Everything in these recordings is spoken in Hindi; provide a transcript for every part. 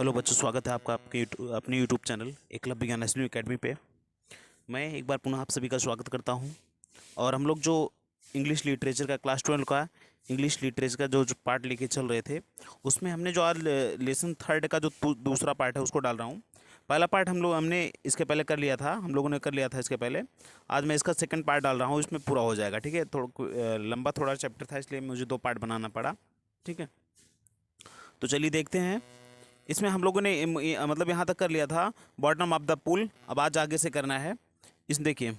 हेलो बच्चों, स्वागत है आपका आपके अपने यूट्यूब चैनल एकलव्य विज्ञान नेशनल एकेडमी पे। मैं एक बार पुनः आप सभी का स्वागत करता हूं। और हम लोग जो इंग्लिश लिटरेचर का क्लास 12 का इंग्लिश लिटरेचर का जो पार्ट लेके चल रहे थे, उसमें हमने जो आज लेसन थर्ड का जो दूसरा पार्ट है उसको डाल रहा हूं। पहला पार्ट हमने इसके पहले कर लिया था, हम लोगों ने कर लिया था इसके पहले। आज मैं इसका सेकंड पार्ट डाल रहा हूँ, इसमें पूरा हो जाएगा। ठीक है, थोड़ा लंबा थोड़ा चैप्टर था, इसलिए मुझे 2 पार्ट बनाना पड़ा। ठीक है, तो चलिए देखते हैं। इसमें हम लोगों ने मतलब यहाँ तक कर लिया था, बॉटम ऑफ द पुल। अब आज आगे से करना है। इस देखिए,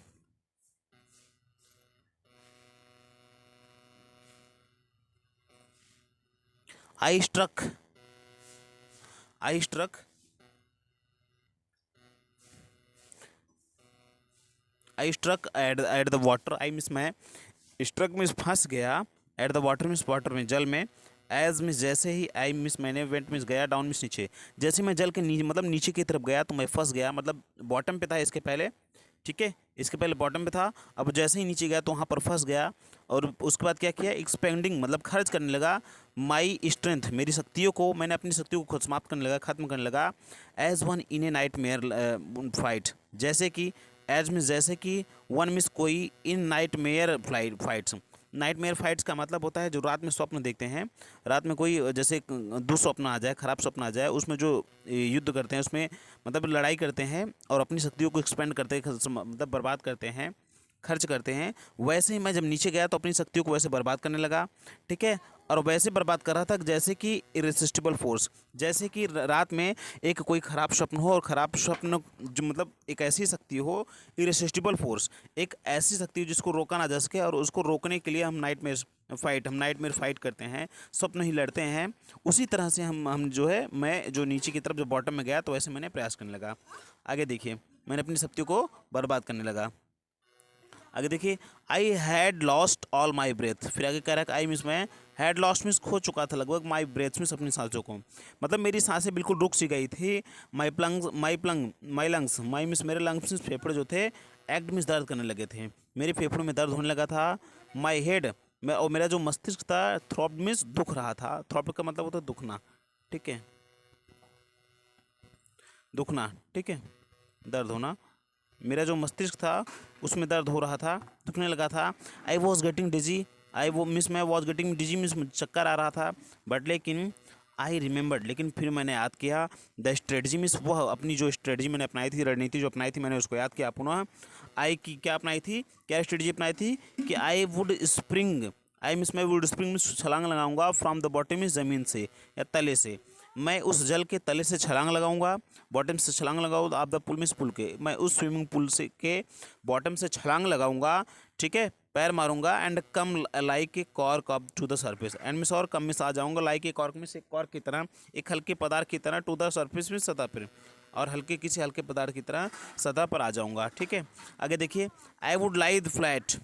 I struck I struck I struck at the water. I means मैं स्ट्रक में फंस गया, at the water means water में, जल में। एज मीन्स जैसे ही, आई मीन्स मैंने, वेंट मीन्स गया, डाउन मीन्स नीचे। जैसे मैं जल के नीचे मतलब नीचे की तरफ गया तो मैं फंस गया, मतलब बॉटम पे था इसके पहले। ठीक है, इसके पहले बॉटम पे था, अब जैसे ही नीचे गया तो वहाँ पर फंस गया। और उसके बाद क्या किया, एक्सपेंडिंग मतलब खर्च करने लगा। माई स्ट्रेंथ, मेरी शक्तियों को, मैंने अपनी शक्तियों को खुद समाप्त करने लगा, खत्म करने लगा। As one in a nightmare fight, जैसे कि, एज मीन्स जैसे कि, वन मीन्स कोई, in nightmare fights. Nightmare fights का मतलब होता है जो रात में स्वप्न देखते हैं। रात में कोई जैसे दुःस्वप्न आ जाए, खराब स्वप्न आ जाए, उसमें जो युद्ध करते हैं, उसमें मतलब लड़ाई करते हैं और अपनी शक्तियों को एक्सपेंड करते हैं, मतलब बर्बाद करते हैं, खर्च करते हैं। वैसे ही मैं जब नीचे गया तो अपनी शक्तियों को वैसे बर्बाद करने लगा। ठीक है, और वैसे बर्बाद कर रहा था जैसे कि इरेसिस्टिबल फोर्स, जैसे कि रात में एक कोई ख़राब स्वप्न हो, और ख़राब स्वप्न जो मतलब एक ऐसी शक्ति हो, इरेसिस्टिबल फोर्स, एक ऐसी शक्ति हो जिसको रोका ना जा सके, और उसको रोकने के लिए हम नाइट में फाइट करते हैं, स्वप्न ही लड़ते हैं। उसी तरह से हम जो है, मैं जो नीचे की तरफ जो बॉटम में गया तो वैसे मैंने प्रयास करने लगा। आगे देखिए, मैंने अपनी शक्तियों को बर्बाद करने लगा। आगे देखिए, I had lost all my breath. फिर आगे कह रहा है, आई मीन्स मैं, हैड लॉस्ट मीन्स खो चुका था लगभग, माई ब्रेथ मीन्स अपनी सांसों को, मतलब मेरी सांसें बिल्कुल रुक सी गई थी। माई लंग्स, माई मीन्स मेरे लंग्स मीन्स फेफड़े जो थे, एक्ट मीन्स दर्द करने लगे थे, मेरे फेफड़ों में दर्द होने लगा था। माई हेड, मैं, और मेरा जो मस्तिष्क था, थ्रॉब मीन्स दुख रहा था, थ्रॉब का मतलब होता है दुखना। ठीक है, दुखना, ठीक है, दर्द होना। मेरा जो मस्तिष्क था उसमें दर्द हो रहा था, दुखने लगा था। आई वॉज गेटिंग डिजी, आई वो मिस मैं वॉज गेटिंग डिजी मिस चक्कर आ रहा था। बट लेकिन, आई रिमेंबर्ड, लेकिन फिर मैंने याद किया, द स्ट्रेटजी मिस, वह अपनी जो स्ट्रेटजी मैंने अपनाई थी, रणनीति जो अपनाई थी, मैंने उसको याद किया पुनः। आई की क्या अपनाई थी, क्या स्ट्रेटजी अपनाई थी, कि I would spring, I miss मैं वुड स्प्रिंग मिस छलांग लगाऊंगा, फ्रॉम द बॉटम मिस ज़मीन से या तले से, मैं उस जल के तले से छलांग लगाऊंगा। बॉटम से छलांग लगाऊँ, आप द पुल मिस पुल के, मैं उस स्विमिंग पूल से के बॉटम से छलांग लगाऊंगा। ठीक है, पैर मारूंगा, and come like a cork up to the surface, and miss और कम मिस आ जाऊंगा, लाइक ए कॉर्क मिस एक कॉर्क की तरह, एक हल्के पदार्थ की तरह, टू द सरफेस में सतह पर, और किसी हल्के पदार्थ की तरह सतह पर आ जाऊंगा। ठीक है, आगे देखिए, I would lie the flat,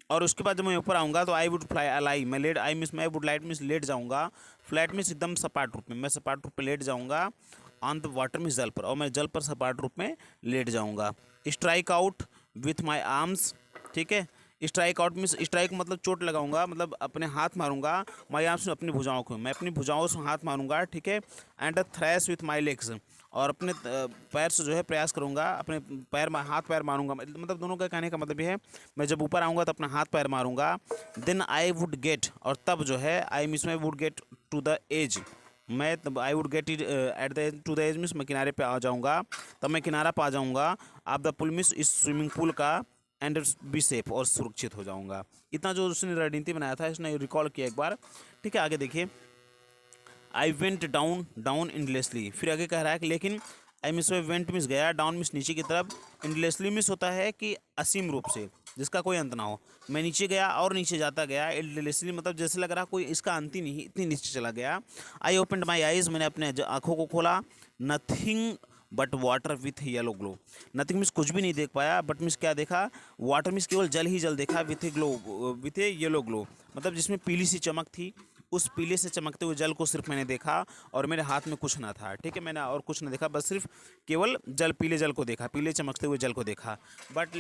और उसके बाद जब मैं ऊपर आऊँगा तो आई वुड फ्लाई अलाई, मैं लेट, आई मिस मैं वुड लाइट मिस लेट जाऊँगा, फ्लैट मिस एकदम सपाट रूप में, मैं सपाट रूप में लेट जाऊँगा। ऑन द वाटर मिस जल पर, और मैं जल पर सपाट रूप में लेट जाऊँगा। Strike out with my arms, ठीक है, स्ट्राइक आउट मीन्स, स्ट्राइक मतलब चोट लगाऊंगा, मतलब अपने हाथ मारूंगा। माई आर्म्स में अपनी भुजाओं को, मैं अपनी भुजाओं से हाथ मारूंगा। ठीक है, and trash with my legs, और अपने पैर से जो है प्रयास करूंगा, अपने हाथ पैर मारूंगा, मतलब दोनों का कहने का मतलब ये है, मैं जब ऊपर आऊँगा तो अपना हाथ पैर मारूंगा। देन आई वुड गेट, और तब जो है, आई मीन्स मैं would get to the edge, मैं तब I would get it at the to the edge means मैं किनारे पे आ जाऊँगा, तब मैं किनारा पा जाऊँगा। आप द पुल मीन्स इस स्विमिंग पूल का, एंड बी सेफ, और सुरक्षित हो जाऊँगा। इतना जो उसने रणनीति बनाया था, इसने रिकॉल किया एक बार। ठीक है, आगे देखिए, आई वेंट डाउन, डाउन इंडलेसली, फिर आगे कह रहा है कि लेकिन, आई मिस में वेंट मिस गया, डाउन मिस नीचे की तरफ, इंडलेसली मिस होता है कि असीम रूप से, जिसका कोई अंत ना हो। मैं नीचे गया और नीचे जाता गया, इंडलेसली मतलब जैसे लग रहा कोई इसका अंत ही नहीं, इतनी नीचे चला गया। आई ओपनड माई आइज, मैंने अपने आंखों को खोला। Nothing but water with yellow glow, nothing miss कुछ भी नहीं देख पाया, बट मिस क्या देखा, वाटर मिस केवल जल ही जल देखा, with A glow, with A yellow glow, मतलब जिसमें पीली सी चमक थी, उस पीले से चमकते हुए जल को सिर्फ मैंने देखा, और मेरे हाथ में कुछ ना था। ठीक है, मैंने और कुछ ना देखा, बस सिर्फ केवल जल, पीले जल को देखा, पीले चमकते हुए जल को देखा। But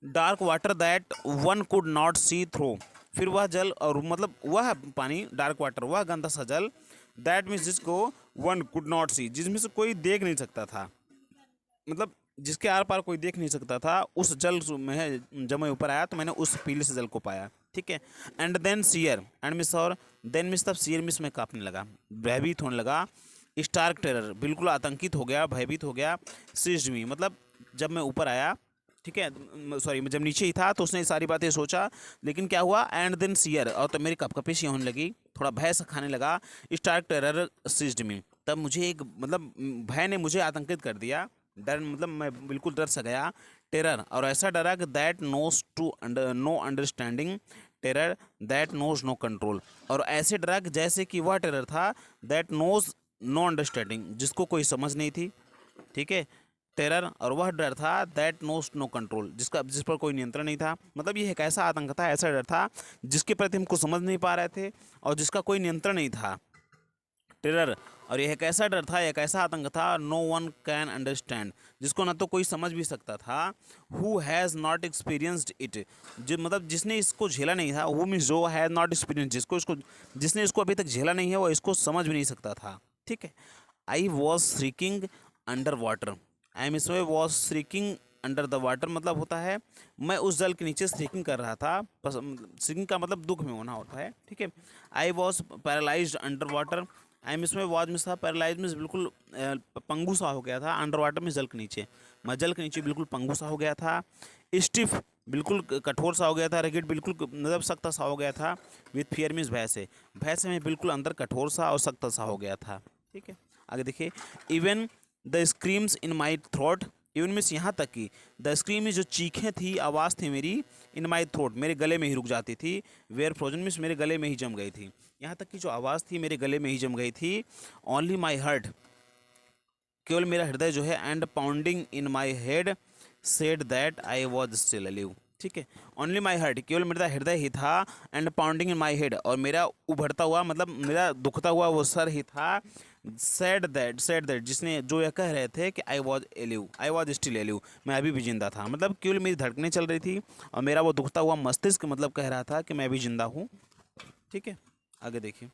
dark water that one could not see through, फिर वह जल, और मतलब वह पानी, डार्क वाटर, वह गंदा सा जल दैट मीन्स जिसको वन कुड नॉट सी, जिसमें से कोई देख नहीं सकता था, मतलब जिसके आर पार कोई देख नहीं सकता था, उस जल में जब मैं ऊपर आया तो मैंने उस पीले से जल को पाया। ठीक है। And then sheer, and miss और देन मिस, तब सियर मिस में कांपने लगा, भयभीत होने लगा। स्टार्क टेरर, बिल्कुल आतंकित हो गया, भयभीत हो गया। सीज्ड मी, मतलब जब मैं ऊपर आया, ठीक है, सॉरी जब नीचे ही था तो उसने सारी बातें सोचा, लेकिन क्या हुआ, एंड देन सियर, और तो मेरी कपकपी सी होने लगी, थोड़ा भय सा खाने लगा। स्टार्क टेरर सीज्ड मी, तब मुझे एक मतलब भय ने मुझे आतंकित कर दिया, डर मतलब मैं बिल्कुल डर सा गया। टेरर, और ऐसा डरा कि that knows to no understanding, terror that knows no control, और ऐसे डरा कि जैसे कि वह टेरर था दैट नोज नो अंडरस्टैंडिंग, जिसको कोई समझ नहीं थी। ठीक है। टेरर, और वह डर था दैट नोज नो कंट्रोल, जिस पर कोई नियंत्रण नहीं था। मतलब ये एक ऐसा आतंक था, ऐसा डर था जिसके प्रति हमको समझ नहीं पा रहे थे और जिसका कोई नियंत्रण नहीं था। टेरर, और यह एक ऐसा डर था, एक ऐसा आतंक था, नो वन कैन अंडरस्टैंड, जिसको ना तो कोई समझ भी सकता था। Who has not experienced it, जो मतलब जिसने इसको झेला नहीं था, हु मीन्स जो हैज़ नॉट एक्सपीरियंस, जिसने इसको अभी तक झेला नहीं है वो इसको समझ भी नहीं सकता था। ठीक है। I was shrieking under water, I am इसमें was shrieking under the water, मतलब होता है मैं उस जल के नीचे श्रीकिंग कर रहा था। श्रीकिंग का मतलब दुख में होना होता है। ठीक है। I was paralysed under water, I am इसमें वाज में था, पैरालाइज में बिल्कुल पंगु सा हो गया था, अंडर वाटर में जल के नीचे, मैं जल के नीचे बिल्कुल पंगु सा हो गया था। स्टिफ, बिल्कुल कठोर सा हो गया था। रिगिड, बिल्कुल मतलब सख्त सा हो गया था। विथ फियर मीन्स भय से मैं बिल्कुल अंदर कठोर सा और सख्त सा हो गया था। ठीक है। आगे देखिए, even the screams in my throat, even means यहाँ तक कि द स्क्रीम में जो चीखें थी, आवाज़ थी मेरी, इन माई थ्रोट, मेरे गले में ही रुक जाती थी। वेयर फ्रोजन मीन्स मेरे गले में ही जम गई थी, यहाँ तक कि जो आवाज़ थी मेरे गले में ही जम गई थी। ओनली माई हार्ट, केवल मेरा हृदय जो है, and pounding in my head said that I was still अलिव। ठीक है। ओनली माई हार्ट, केवल मेरा हृदय ही था, and pounding in my head, और मेरा उभरता हुआ मतलब मेरा दुखता हुआ वो सर ही था। सेड दैट, जिसने जो यह कह रहे थे कि I was alive, I was still alive, मैं अभी भी जिंदा था, मतलब केवल मेरी धड़कनें चल रही थी और मेरा वो दुखता हुआ मस्तिष्क मतलब कह रहा था कि मैं अभी जिंदा हूँ। ठीक है। आगे देखिए,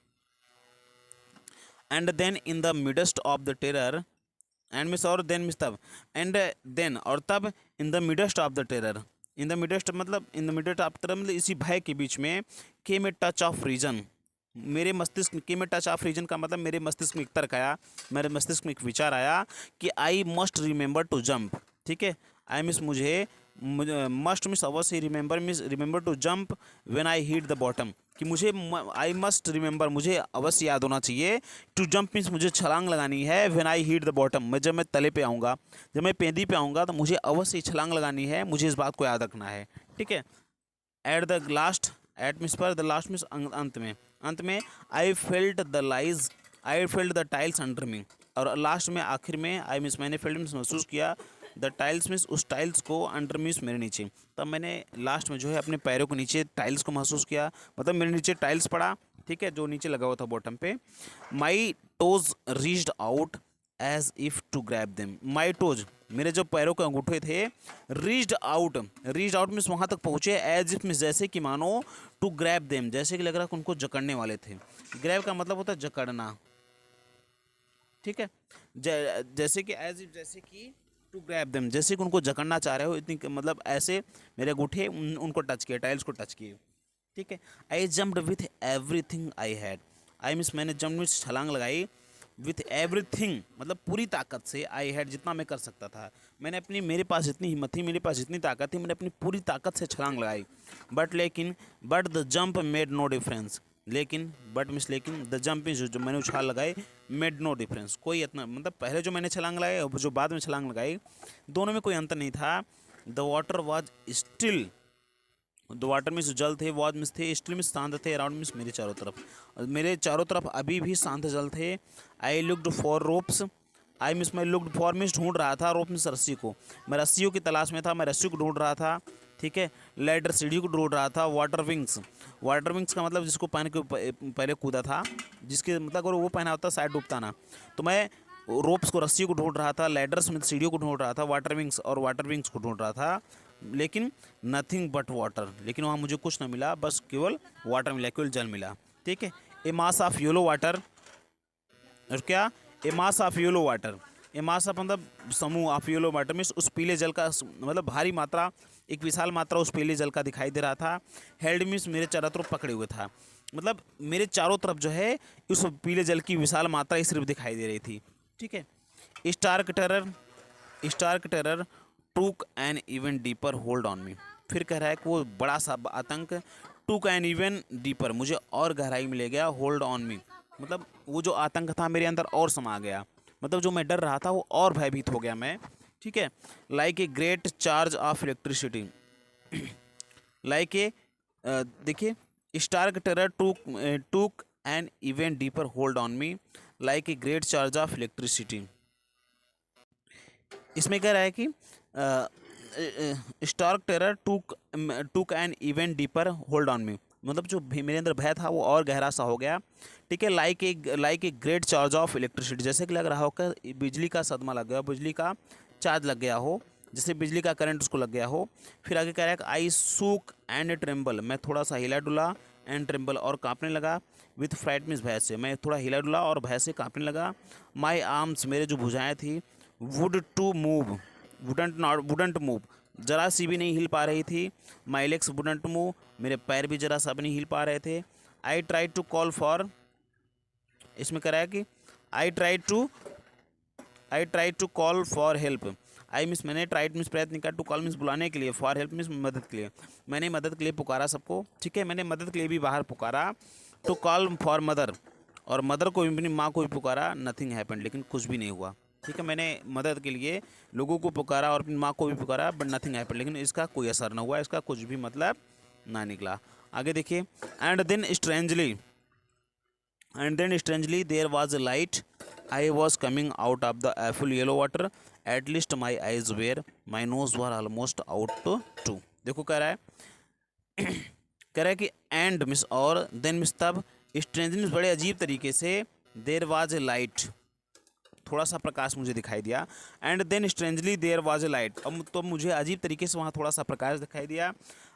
and then in the midst of the terror, and miss और देन मिस तब, एंड देन और तब, in the midst of the terror, in the midst मतलब in the midst of terror मतलब इसी भय के बीच में, came a touch of reason, मेरे मस्तिष्क में, came a touch of reason का मतलब मेरे मस्तिष्क में एक तर्क आया, मेरे मस्तिष्क में एक विचार आया कि I must remember to jump. ठीक है। आई मिस मुझे मस्ट मिस अवश्य, remember means remember to jump when I hit the bottom, कि मुझे आई मस्ट रिमेंबर, मुझे अवश्य याद होना चाहिए, टू जंप मीन्स मुझे छलांग लगानी है, when I hit the bottom, मैं जब मैं तले पे आऊँगा, जब मैं पेंदी पे आऊँगा तो मुझे अवश्य छलांग लगानी है, मुझे इस बात को याद रखना है। ठीक है। At the last, at means पर, द लास्ट मीन्स अंत में, अंत में, I felt the lies, I felt the tiles under me, और लास्ट में आखिर में, आई मीन्स मैंने फेल्ट मीन्स महसूस किया, द टाइल्स मीन्स उस टाइल्स को, अंडर मीन्स मेरे नीचे, तब मैंने लास्ट में जो है अपने पैरों के नीचे टाइल्स को महसूस किया, मतलब मेरे नीचे टाइल्स पड़ा। ठीक है, जो नीचे लगा हुआ था बॉटम पे। My toes reached out as if to grab them, my toes मेरे जो पैरों के अंगूठे थे, रीच्ड आउट मीन्स वहाँ तक पहुँचे, एज इफ मीन्स जैसे कि मानो, टू ग्रैब देम जैसे कि लग रहा कि उनको जकड़ने वाले थे। ग्रैब का मतलब होता है जकड़ना। ठीक है। जैसे कि एज इफ, जैसे कि टू ग्रैब देम, जैसे कि उनको जकड़ना चाह रहे हो, इतनी मतलब ऐसे मेरे अंगूठे उनको टच किए, टाइल्स को टच किए। ठीक है। आई jumped with everything I had, I means मैंने जंप मीन्स छलांग लगाई, विथ एवरीथिंग मतलब पूरी ताकत से, आई हैड जितना मैं कर सकता था, मैंने अपनी, मेरे पास जितनी हिम्मत थी, मेरे पास जितनी ताकत थी, मैंने अपनी पूरी ताकत से छलांग लगाई। But the jump made no difference, लेकिन बट मीन्स लेकिन, द जंप मीन्स जो मैंने उछाल लगाई, मेड नो डिफरेंस कोई इतना मतलब पहले जो मैंने छलांग लगाई और जो बाद में छलांग लगाई, दोनों में कोई अंतर नहीं था। The water was still, the water means जल थे, वॉज मीन्स थे, स्टिल मीन्स शांत थे, अराउंड मीन्स मेरे चारों तरफ, और मेरे चारों तरफ अभी भी शांत जल थे। I looked for ropes, I means मैं लुक्ड फॉर मीन्स ढूंढ रहा था, रोप मीन्स रस्सी को, मैं रस्सियों की तलाश में था, मैं रस्सी को ढूंढ रहा था। ठीक है। लैडर सीढ़ी को ढूंढ रहा था। वाटर विंग्स, वाटर विंग्स का मतलब जिसको पहन के पहले कूदा था, जिसके मतलब अगर वो पहना होता शायद डूबता ना, तो मैं रोप्स को, रस्सी को ढूंढ रहा था, लैडर्स में सीढ़ियों को ढूंढ रहा था, वाटर विंग्स और वाटर विंग्स को ढूंढ रहा था, लेकिन नथिंग बट वाटर, लेकिन वहाँ मुझे कुछ ना मिला, बस केवल वाटर मिला, केवल जल मिला। ठीक है। A mass of yellow water, और क्या, a mass of yellow water, a mass of मतलब समूह, ऑफ येलो वाटर मीन्स उस पीले जल का मतलब भारी मात्रा, एक विशाल मात्रा उस पीले जल का दिखाई दे रहा था। हेल्ड मीन्स मेरे चारों तरफ पकड़े हुए था, मतलब मेरे चारों तरफ जो है उस पीले जल की विशाल मात्रा ही सिर्फ दिखाई दे रही थी। ठीक है। Stark terror, stark terror took an even deeper hold on me. फिर कह रहा है कि वो बड़ा सा आतंक टूक एन इवन डीपर, मुझे और गहराई में ले गया, होल्ड ऑन मी मतलब वो जो आतंक था मेरे अंदर और समा गया, मतलब जो मैं डर रहा था वो और भयभीत हो गया मैं। ठीक है। Like a great charge of electricity, like a, देखिए, stark terror took an even deeper hold on me like a great charge of electricity. इसमें कह रहा है कि stark terror took an even deeper hold on me, मतलब जो भी मेरे अंदर भय था वो और गहरा सा हो गया। ठीक है। Like a great charge of electricity, जैसे कि लग रहा हो कि बिजली का सदमा लग गया, बिजली का चार्ज लग गया हो, जैसे बिजली का करंट उसको लग गया हो। फिर आगे कह रहा है कि आई सूक एंड ट्रेम्बल, मैं थोड़ा सा हिला डुला, एंड ट्रेम्बल और कांपने लगा, विथ फ्राइट मीन्स भय से, मैं थोड़ा हिला डुला और भय से कांपने लगा। माई आर्म्स, मेरे जो भुजाएं थी, would to move, wouldn't move, जरा सी भी नहीं हिल पा रही थी। माई लेग्स वुडंट मूव, मेरे पैर भी जरा सा भी नहीं हिल पा रहे थे। I try to call for, इसमें कह रहा है कि I try to call for help, I means मैंने ट्राइड मीन्स प्रयत्न किया, टू कॉल मीन्स बुलाने के लिए, फॉर हेल्प मीन्स मदद के लिए, मैंने मदद के लिए पुकारा सबको। ठीक है। मैंने मदद के लिए भी बाहर पुकारा, टू कॉल फॉर मदर, और मदर को भी, अपनी माँ को भी पुकारा, नथिंग हैपेंड, लेकिन कुछ भी नहीं हुआ। ठीक है। मैंने मदद के लिए लोगों को पुकारा और अपनी माँ को भी पुकारा, बट नथिंग हैपेंड, लेकिन इसका कोई असर ना हुआ, इसका कुछ भी मतलब ना निकला। आगे देखिए, and then strangely there was a light, I was coming out of the full yellow water, at least my eyes were, my nose were almost out too. देखो कह रहा है कह रहा है कि एंड मिस और, देन मिस तब, स्ट्रेंजली मिस बड़े अजीब तरीके से, देयर वाज ए लाइट, थोड़ा सा प्रकाश मुझे दिखाई दिया, and then strangely there was a light, अब तो मुझे अजीब तरीके से वहाँ थोड़ा सा प्रकाश दिखाई दिया।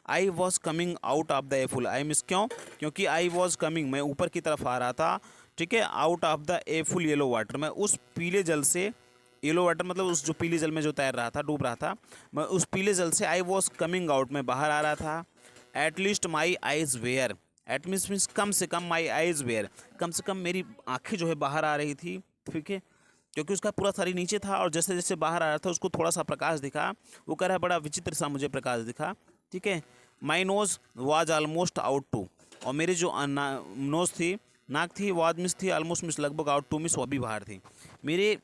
आई was coming out of the a full, I miss क्यों, क्योंकि आई वॉज कमिंग, मैं ऊपर की तरफ आ रहा था। ठीक है। Out of the a full yellow water, मैं उस पीले जल से, येलो वाटर मतलब उस जो पीले जल में जो तैर रहा था, डूब रहा था, मैं उस पीले जल से, आई वॉज कमिंग आउट, मैं बाहर आ रहा था। At least my eyes were, at means कम से कम, माई आइज वेयर, कम से कम मेरी आंखें जो है बाहर आ रही थी। ठीक है। क्योंकि उसका पूरा शरीर नीचे था और जैसे जैसे बाहर आ रहा था उसको थोड़ा सा प्रकाश दिखा, वो कह रहा है बड़ा विचित्र सा मुझे प्रकाश दिखा। ठीक है। My nose was almost out too, और मेरी जो नोज थी, नाक थी, वाज मिस थी, ऑलमोस्ट मिस लगभग, आउट टू मिस वो भी बाहर थी। मेरे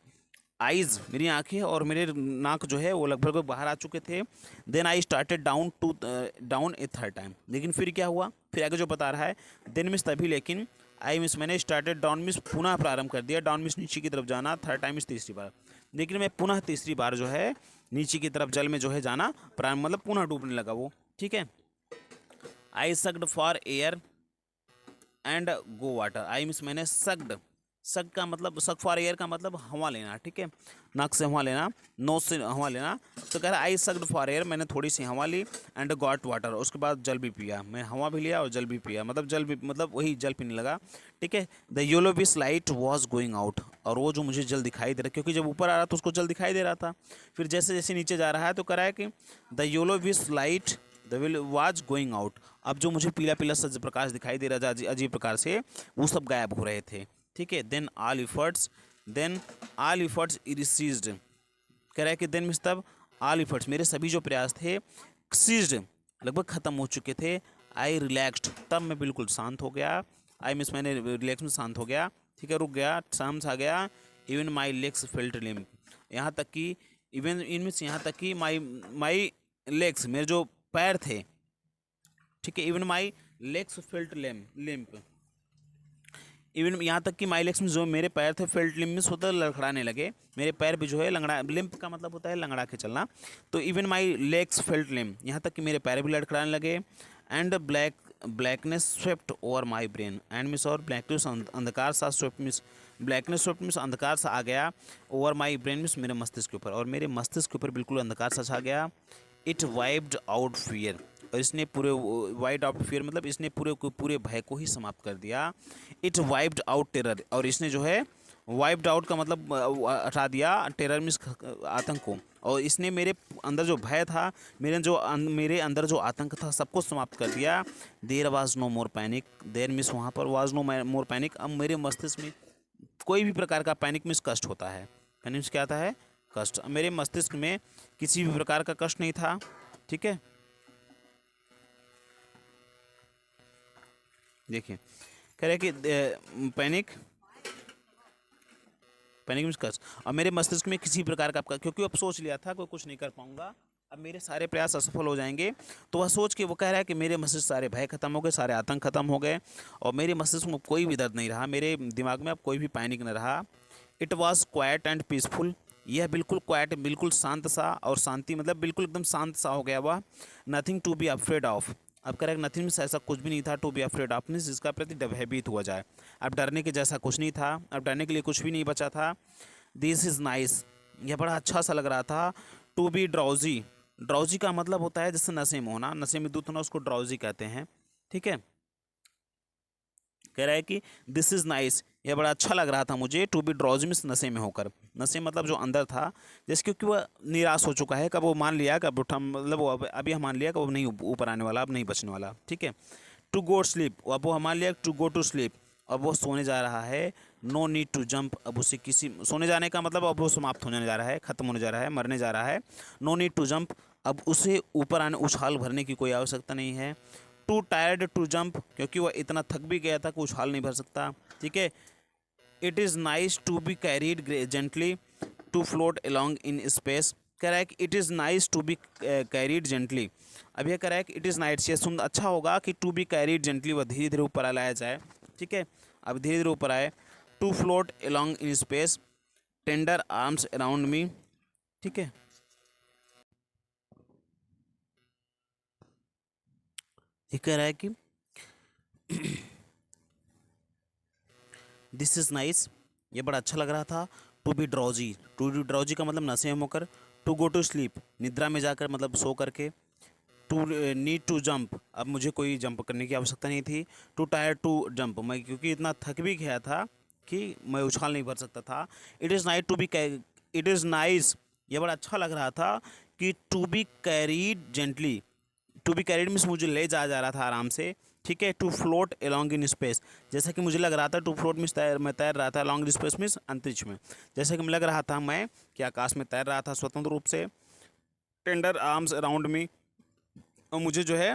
आइज़, मेरी आंखें और मेरे नाक जो है वो लगभग बाहर आ चुके थे। Then I started down a third time, लेकिन फिर क्या हुआ, फिर आगे जो बता रहा है, देन मिस तभी, लेकिन आई मिस मैंने स्टार्टेड डाउन मिस पुनः प्रारंभ कर दिया, डाउन मिस नीचे की तरफ जाना, थर्ड टाइम मिस तीसरी बार, लेकिन मैं पुनः तीसरी बार जो है नीचे की तरफ जल में जो है जाना प्रारंभ, मतलब पुनः डूबने लगा वो। ठीक है। I sucked for air and go water, I means मैंने सक्ड, सक का मतलब, सक फॉर एयर का मतलब हवा लेना। ठीक है। नाक से हवा लेना, नोज से हवा लेना, तो कह रहा है आई सक्ड फॉर एयर, मैंने थोड़ी सी हवा ली, एंड गॉट वाटर, उसके बाद जल भी पिया, मैं हवा भी लिया और जल भी पिया, मतलब जल भी मतलब वही जल पीने लगा। ठीक है। द येलो विस लाइट वॉज गोइंग आउट, और वो जो मुझे जल दिखाई दे रहा, क्योंकि जब ऊपर आ रहा था उसको जल दिखाई दे रहा था, फिर जैसे जैसे नीचे जा रहा है तो कह रहा है कि द येलो विस light the will was going out, अब जो मुझे पीला पीला सा प्रकाश दिखाई दे रहा था अजीब प्रकार से, वो सब गायब हो रहे थे। ठीक है। देन ऑल इफर्ट्स सीज्ड, कह रहा है कि देन मीन्स तब, ऑल इफर्ट्स मेरे सभी जो प्रयास थे, सीज्ड लगभग ख़त्म हो चुके थे। आई रिलैक्स्ड, तब मैं बिल्कुल शांत हो गया, आई मीन्स मैंने रिलैक्स में शांत हो गया। ठीक है। रुक गया, शांत आ गया। Even my legs felt limp, यहाँ तक कि इवन इन मीन्स यहाँ तक कि माई लेग्स, मेरे जो पैर थे, ठीक है, even my legs felt limp, even यहाँ तक कि माई लेग्स में जो मेरे पैर थे, फेल्ट लिम्प मीन्स होता है लड़खड़ाने लगे, मेरे पैर भी जो है लंगड़ा, लिम्प का मतलब होता है लंगड़ा के चलना, तो even my legs felt limp, यहाँ तक कि मेरे पैर भी लड़खड़ाने लगे। And blackness swept over my brain, and miss और ब्लैकनेस अंधकार सा, swept miss blackness swept miss अंधकार सा आ गया, ओवर माई ब्रेन मिस मेरे मस्तिष्क के ऊपर, और मेरे मस्तिष्क के ऊपर बिल्कुल अंधकार सा छा गया। इट वाइप्ड आउट फियर, और इसने पूरे वाइड आउट फियर मतलब इसने पूरे भय को ही समाप्त कर दिया। इट वाइप्ड आउट टेरर, और इसने जो है वाइप्ड आउट का मतलब हटा दिया, टेरर मीन्स आतंक को, और इसने मेरे अंदर जो भय था, मेरे अंदर जो आतंक था सबको समाप्त कर दिया। There was no more panic, there means वहाँ पर वाज नो मोर पैनिक। अब मेरे मस्तिष्क में कोई भी प्रकार का पैनिक मीन्स कष्ट होता है, पैनिक मीन्स क्या आता है, कष्ट। अब मेरे मस्तिष्क में किसी भी प्रकार का कष्ट नहीं था, ठीक है। देखिए कह रहे कि पैनिक, पैनिक मीन्स कष्ट। और मेरे मस्तिष्क में किसी प्रकार का, क्योंकि अब सोच लिया था कोई कुछ नहीं कर पाऊंगा, अब मेरे सारे प्रयास असफल हो जाएंगे, तो वह सोच के वो कह रहा है कि मेरे मस्तिष्क सारे भय खत्म हो गए, सारे आतंक खत्म हो गए, और मेरे मस्तिष्क में कोई भी दर्द नहीं रहा, मेरे दिमाग में अब कोई भी पैनिक नहीं रहा। It was quiet and peaceful, यह बिल्कुल क्वाइट, बिल्कुल शांत सा, और शांति मतलब बिल्कुल एकदम शांत सा हो गया वह। Nothing to be afraid of, अब करेक्ट, नथिंग में ऐसा कुछ भी नहीं था to be afraid of means जिसका प्रति भयभीत हुआ जाए। अब डरने के जैसा कुछ नहीं था, अब डरने के लिए कुछ भी नहीं बचा था। दिस इज़ नाइस, यह बड़ा अच्छा सा लग रहा था। टू बी ड्राउजी, ड्राउजी का मतलब होता है जैसे नशे में होना, नशे में दूध होना, उसको ड्राउजी कहते हैं, ठीक है। कह रहा है कि दिस इज़ नाइस, यह बड़ा अच्छा लग रहा था मुझे। टू बी ड्राउजी मीन्स नशे में होकर, नशे मतलब जो अंदर था, जैसे क्योंकि वह निराश हो चुका है, कब वो मान लिया, कब उठा, मतलब वो अभी हम मान लिया कि वो नहीं ऊपर आने वाला, अब नहीं बचने वाला, ठीक है। टू गो स्लीप, अब वो मान लिया टू गो टू स्लीप, अब वो सोने जा रहा है। नो नीड टू जंप, अब उसे किसी, सोने जाने का मतलब अब वो समाप्त होने जा रहा है, खत्म होने जा रहा है, मरने जा रहा है। नो नीड टू जंप, अब उसे ऊपर आने, उछाल भरने की कोई आवश्यकता नहीं है। टू टायर्ड टू जंप, क्योंकि वह इतना थक भी गया था कि उछाल नहीं भर सकता, ठीक है। It is nice to be carried gently to float along in space, कह रहा है कि it is nice to be carried gently. अब यह कह रहा है कि इट इज़ नाइस, ये सुन अच्छा होगा कि टू बी कैरीड जेंटली, वह धीरे धीरे ऊपर लाया जाए, ठीक है। अब धीरे धीरे ऊपर आए। To float along in space, tender arms around me, ठीक है। ये कह रहा है कि दिस इज़ नाइस, ये बड़ा अच्छा लग रहा था। To be drowsy, to be drowsy का मतलब नशे में होकर। टू गो टू स्लीप, निद्रा में जाकर मतलब सो करके। टू नीड टू जंप, अब मुझे कोई जंप करने की आवश्यकता नहीं थी। टू टायर टू जंप, मैं क्योंकि इतना थक भी गया था कि मैं उछाल नहीं भर सकता था। It is nice to be, it is nice, ये बड़ा अच्छा लग रहा था कि to be carried gently, to be carried means मुझे ले जाया जा रहा था आराम से, ठीक है। To float along in space, जैसा कि मुझे लग रहा था, टू फ्लोट मीन्स मैं तैर रहा था, अलॉन्ग इन स्पेस मीन्स अंतरिक्ष में, जैसा कि लग रहा था मैं कि आकाश में तैर रहा था स्वतंत्र रूप से। टेंडर आर्म्स अराउंड मी, और मुझे जो है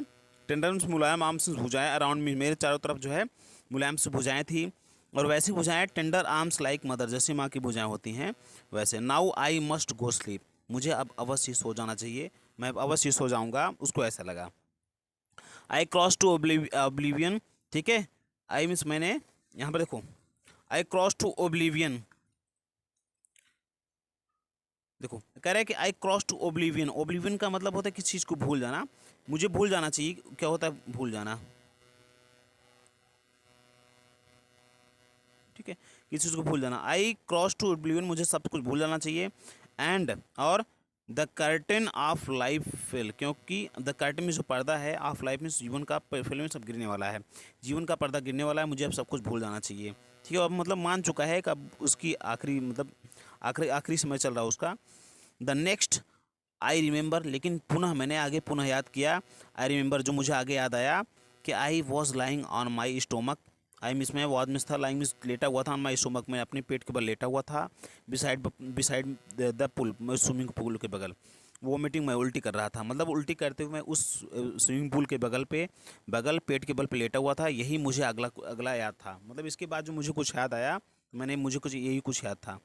टेंडर मीन्स मुलायम आर्म्स भुजाएं, अराउंड मी मेरे चारों तरफ जो है मुलायम से भुजाएं थी, और वैसी भुजाएं टेंडर आर्म्स लाइक मदर, जैसे माँ की भुजाएं होती हैं वैसे। Now I must go sleep, मुझे अब अवश्य सो जाना चाहिए, मैं अब अवश्य सो जाऊँगा, उसको ऐसा लगा। आई क्रॉस टू ओब्लिवियन, ठीक है। आई मीन्स मैंने, यहाँ पर देखो, आई क्रॉस टू ओब्लिवियन, देखो कह रहा है कि आई क्रॉस टू ओब्लिवियन, ओब्लिवियन का मतलब होता है किसी चीज़ को भूल जाना, मुझे भूल जाना चाहिए, क्या होता है भूल जाना, ठीक है, किसी चीज़ को भूल जाना। आई क्रॉस टू ओब्लिवियन, मुझे सब कुछ भूल जाना चाहिए। एंड और the curtain of life fail, क्योंकि द कर्टन में जो पर्दा है, ऑफ लाइफ में जीवन का, फिल्म में सब गिरने वाला है, जीवन का पर्दा गिरने वाला है, मुझे अब सब कुछ भूल जाना चाहिए, ठीक है। अब मतलब मान चुका है कि अब उसकी आखिरी मतलब आखिरी आखिरी समय चल रहा है उसका। द नेक्स्ट आई रिमेंबर, लेकिन पुनः मैंने आगे पुनः याद किया, आई रिमेंबर जो मुझे आगे याद आया कि I was lying on my stomach, I miss में वाज मिस था, लाइंग मिस लेटा हुआ था, ऑन माई स्टोमक में अपने पेट के बल लेटा हुआ था। Beside the pool, swimming pool के बगल। वोमिटिंग, मैं उल्टी कर रहा था, मतलब उल्टी करते हुए मैं उस स्विमिंग पूल के बगल पेट के बल पे लेटा हुआ था, यही मुझे अगला अगला याद था। मतलब इसके बाद जो मुझे कुछ याद आया, मैंने मुझे कुछ यही कुछ याद था।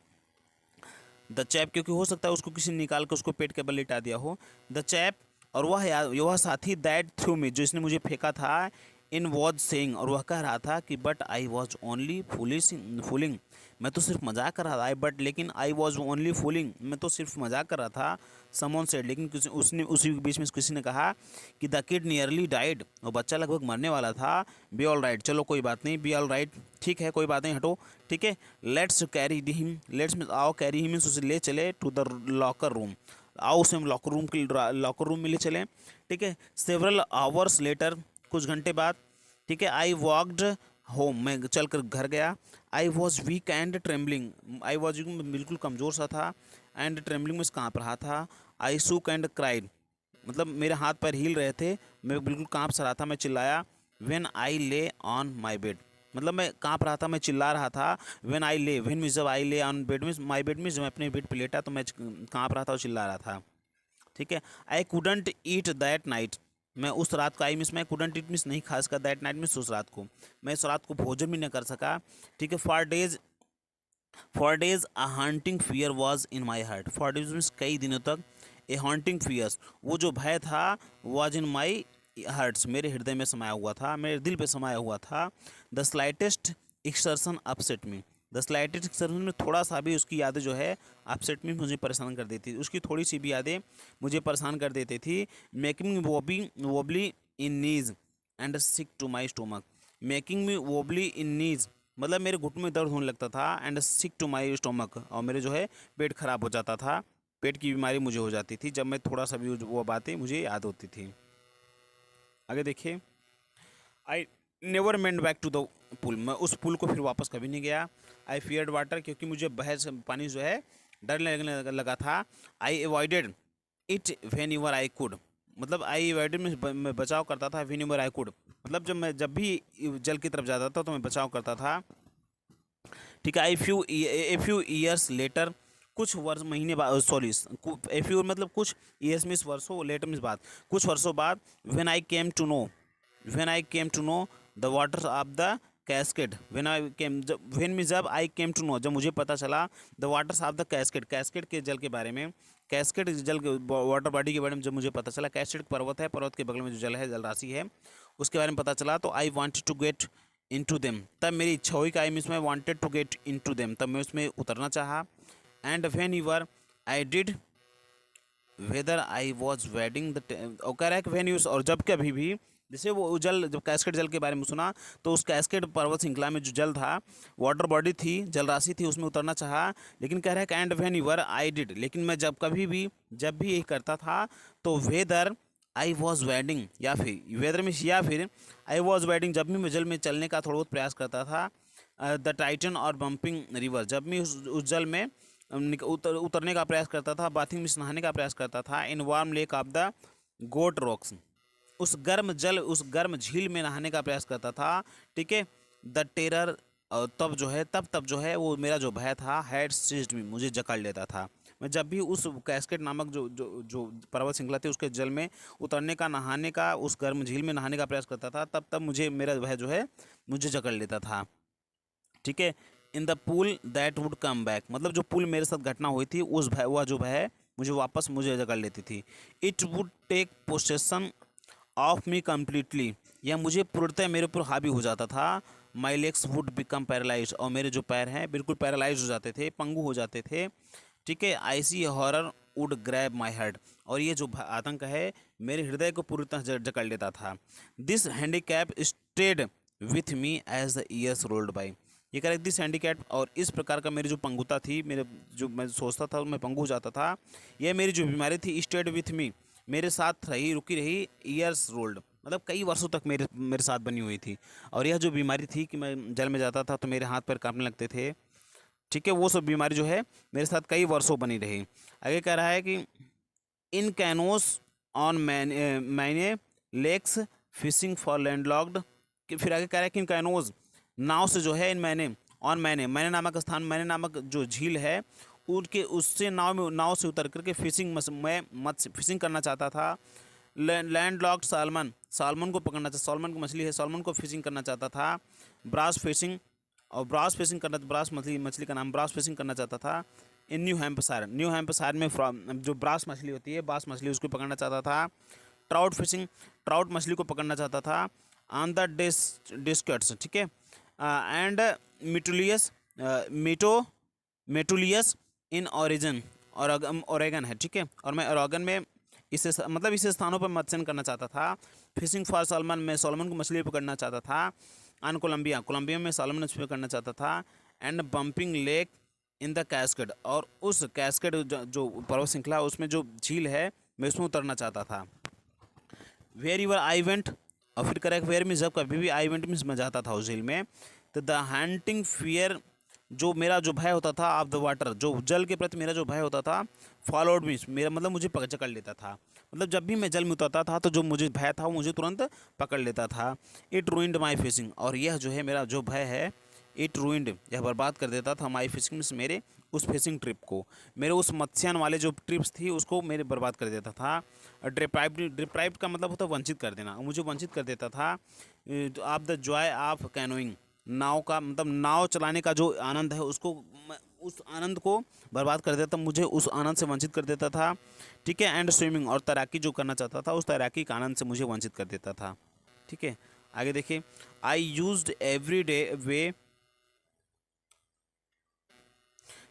द चैप, क्योंकि हो सकता है उसको किसी ने निकाल के उसको पेट के बल लिटा दिया हो। द चैप, और वह साथी दैट थ्रू मी, जो इसने मुझे फेंका था, इन वॉज सेइंग, और वह कह रहा था कि but I was only fooling, मैं तो सिर्फ मजाक कर रहा था, बट लेकिन आई वॉज ओनली फूलिंग, मैं तो सिर्फ मजाक कर रहा था। समवन सेड, लेकिन किसी उसने उसी के बीच में किसी ने कहा कि द किड नियरली डाइड, और बच्चा लगभग मरने वाला था। बी ऑल राइट, चलो कोई बात नहीं, बी ऑल राइट, ठीक है कोई बात नहीं, हटो, ठीक है। Let's carry him, let's mean आओ, कैरी हिम मीन्स उसे ले चले टू द लॉकर रूम, आओ उसे हम लॉकर रूम में ले चलें, ठीक है। सेवरल आवर्स लेटर, कुछ घंटे बाद, ठीक है। आई वॉकड होम, मैं चल कर घर गया। I was weak and trembling, I was बिल्कुल कमज़ोर सा था, एंड ट्रेम्बलिंग में काँप रहा था। आई सूक एंड क्राइड, मतलब मेरे हाथ पैर हिल रहे थे, मैं बिल्कुल काँप सा रहा था, मैं चिल्लाया। व्हेन आई ले ऑन माई बेड, मतलब मैं काँप रहा था, मैं चिल्ला रहा था। व्हेन आई ले, व्हेन मीन्स जब आई ले on bed means my bed means जब मैं अपने बेड पे लेटा तो मैं काँप रहा था और चिल्ला रहा था। ठीक है। I couldn't eat that night, मैं उस रात को, आई मीन्स मैं कुडंट ईट मीन्स नहीं खा सका, दैट नाइट मीन्स उस रात को, मैं उस रात को भोजन भी नहीं कर सका। ठीक है। For days a haunting fear was in my heart, for days means कई दिनों तक, ए हॉन्टिंग फियर्स, वो जो भय था, वॉज इन माई हार्ट्स, मेरे हृदय में समाया हुआ था, मेरे दिल पे समाया हुआ था। The slightest exertion upset me, the slightest exertion में थोड़ा सा भी उसकी यादें जो है अपसेट मी, मुझे परेशान कर देती थी, उसकी थोड़ी सी भी यादें मुझे परेशान कर देती थी। Making wobbly in knees and sick to my stomach, making me wobbly in knees, मतलब मेरे घुटनों में दर्द होने लगता था, and sick to my stomach, और मेरे जो है पेट खराब हो जाता था, पेट की बीमारी मुझे हो जाती थी जब मैं थोड़ा सा भी वो बातें मुझे याद होती थी। आगे देखिए। I never went back to the pool, मैं उस पुल को फिर वापस कभी नहीं गया। आई फियर्ड वाटर, क्योंकि मुझे बह से पानी जो है डर लगने लगा था। I avoided it whenever I could, मतलब आई अवॉइडेड में मैं बचाव करता था, वेन एवर आई कुड, मतलब जब भी जल की तरफ जाता था तो मैं बचाव करता था। ठीक है। ए फ्यू ईयर्स लेटर, कुछ वर्ष महीने बाद, सॉरी, ए फ्यू मतलब कुछ ईयर्स मीन्स वर्षों, लेटर मीन्स बाद, कुछ वर्षों बाद, when I came to know the waters of the cascade, when means जब आई केम टू नो, जब मुझे पता चला, the waters of the cascade, cascade के जल के बारे में, कैस्केड जल के वाटर बॉडी के बारे में जब मुझे पता चला, कैस्केड पर्वत है, पर्वत के बगल में जो जल है, जल राशि है, उसके बारे में पता चला, तो I wanted to get into them, तब मेरी इच्छा हुई कि आई मीन्स मैं wanted to get into them, तब मैं उसमें उतरना चाहा। And when your I did whether I was wading the, और कह रहा है कि व्हेन यूज, और जब कभी भी, जैसे वो जल, जब कैस्केड जल के बारे में सुना तो उस कैस्केड पर्वत श्रृंखला में जो जल था, वाटर बॉडी थी, जल राशि थी, उसमें उतरना चाहा। लेकिन कह रहा है कि and when your I did, लेकिन मैं जब भी यही करता था, तो वेदर आई वॉज वेडिंग, या फिर वेदर में, या फिर आई वॉज वेडिंग, जब भी मैं जल में चलने का थोड़ा बहुत प्रयास करता था, द टाइटन और बम्पिंग रिवर, जब भी उस जल में उतरने का प्रयास करता था, बाथिंग में नहाने का प्रयास करता था, in warm lake of the goat rocks, उस गर्म झील में नहाने का प्रयास करता था। ठीक है। द टेरर, तब जो है वो मेरा जो भय था, हैड सीज्ड मी, मुझे जकड़ लेता था। मैं जब भी उस कैस्केड नामक जो पर्वत श्रृंखला थी उसके जल में उतरने का, नहाने का, उस गर्म झील में नहाने का प्रयास करता था, तब मुझे मेरा भय जो है मुझे जकड़ लेता था। ठीक है। In the pool that would come back, मतलब जो पुल मेरे साथ घटना हुई थी, उस भय, वह जो भय मुझे वापस मुझे जकड़ लेती थी। It would take possession of me completely, यह मुझे पूर्णतः मेरे ऊपर हावी हो जाता था। My legs would become paralyse, और मेरे जो पैर हैं बिल्कुल पैरालाइज हो जाते थे, पंगु हो जाते थे। ठीक है। I see horror would grab my head, और ये जो आतंक है मेरे हृदय को पूरी तरह जकड़ लेता था। This handicap stayed with me as the years rolled by, ये कह रहे दिस हैंडीकैप, और इस प्रकार का मेरी जो पंगुता थी, मेरे जो मैं सोचता था मैं पंगु हो जाता था, यह मेरी जो बीमारी थी, स्टेड विथ मी, मेरे साथ रही, रुकी रही, ईयर्स रोल्ड, मतलब कई वर्षों तक मेरे मेरे साथ बनी हुई थी। और यह जो बीमारी थी कि मैं जल में जाता था तो मेरे हाथ पैर कांपने लगते थे। ठीक है। वो सब बीमारी जो है मेरे साथ कई वर्षों बनी रही। आगे कह रहा है कि इन कैनोस ऑन मैने लेक्स फिशिंग फॉर लैंडलॉक्ड, कि फिर आगे कह रहा है कि इन कैनोज, नाव से जो है, इन मैंने नामक स्थान, मैंने नामक जो झील है, उनके उससे नाव से उतर करके मैं मत्स्य फिशिंग करना चाहता था। लैंड लॉक्ड सालमन को पकड़ना चाहता, सालमन को मछली है, सालमन को फिशिंग करना चाहता था। ब्रास फिशिंग, और ब्रास फिशिंग करना, ब्रास मछली का नाम, ब्रास फिशिंग करना चाहता था। इन न्यू हैम्पशायर में जो ब्रास मछली होती है, बास मछली, उसको पकड़ना चाहता था। ट्राउट फिशिंग, ट्राउट मछली को पकड़ना चाहता था। ऑन द डिस्कट्स, ठीक है। एंड मिटुलियस, मेटुलियस इन ओरिजिन, और ओरेगन है। ठीक है। और मैं ओरेगन में इस स्थानों पर मत्स्यन करना चाहता था। फिशिंग फॉर सालमन, मैं सालमन को मछली पकड़ना चाहता था। ऑन कोलंबिया में सालमन मछली पकड़ना चाहता था। And bumping lake in the cascade, और उस कैस्केड जो पर्वत श्रृंखला, उसमें जो झील है, मैं उसमें उतरना चाहता था। वेयर यूर आई वेंट, और फिर करेक्ट फेयर में जब कभी भी आई वेंट मीन्स मैं जाता था उस झील में, तो द हंटिंग फियर, जो मेरा जो भय होता था, ऑफ द वाटर, जो जल के प्रति मेरा जो भय होता था, फॉलोड मीन्स मेरा मतलब मुझे पकड़ लेता था। मतलब जब भी मैं जल में उतरता था तो जो मुझे भय था वो मुझे तुरंत पकड़ लेता था। इट रूइंड माई फिशिंग, और यह जो है मेरा जो भय है, इट रूइंड, यह बर्बाद कर देता था माई फिशिंग मीन्स मेरे उस फिशिंग ट्रिप को, मेरे उस मत्स्यान वाले जो ट्रिप्स थी उसको मेरे बर्बाद कर देता था। डिप्राइव्ड का मतलब होता है वंचित कर देना, मुझे वंचित कर देता था। आप द जॉय ऑफ कैनोइंग, नाव का मतलब नाव चलाने का जो आनंद है उसको, उस आनंद को बर्बाद कर देता, मुझे उस आनंद से वंचित कर देता था। ठीक है। एंड स्विमिंग, और तैराकी जो करना चाहता था उस तैराकी के आनंद से मुझे वंचित कर देता था। ठीक है, आगे देखिए। I used every day way,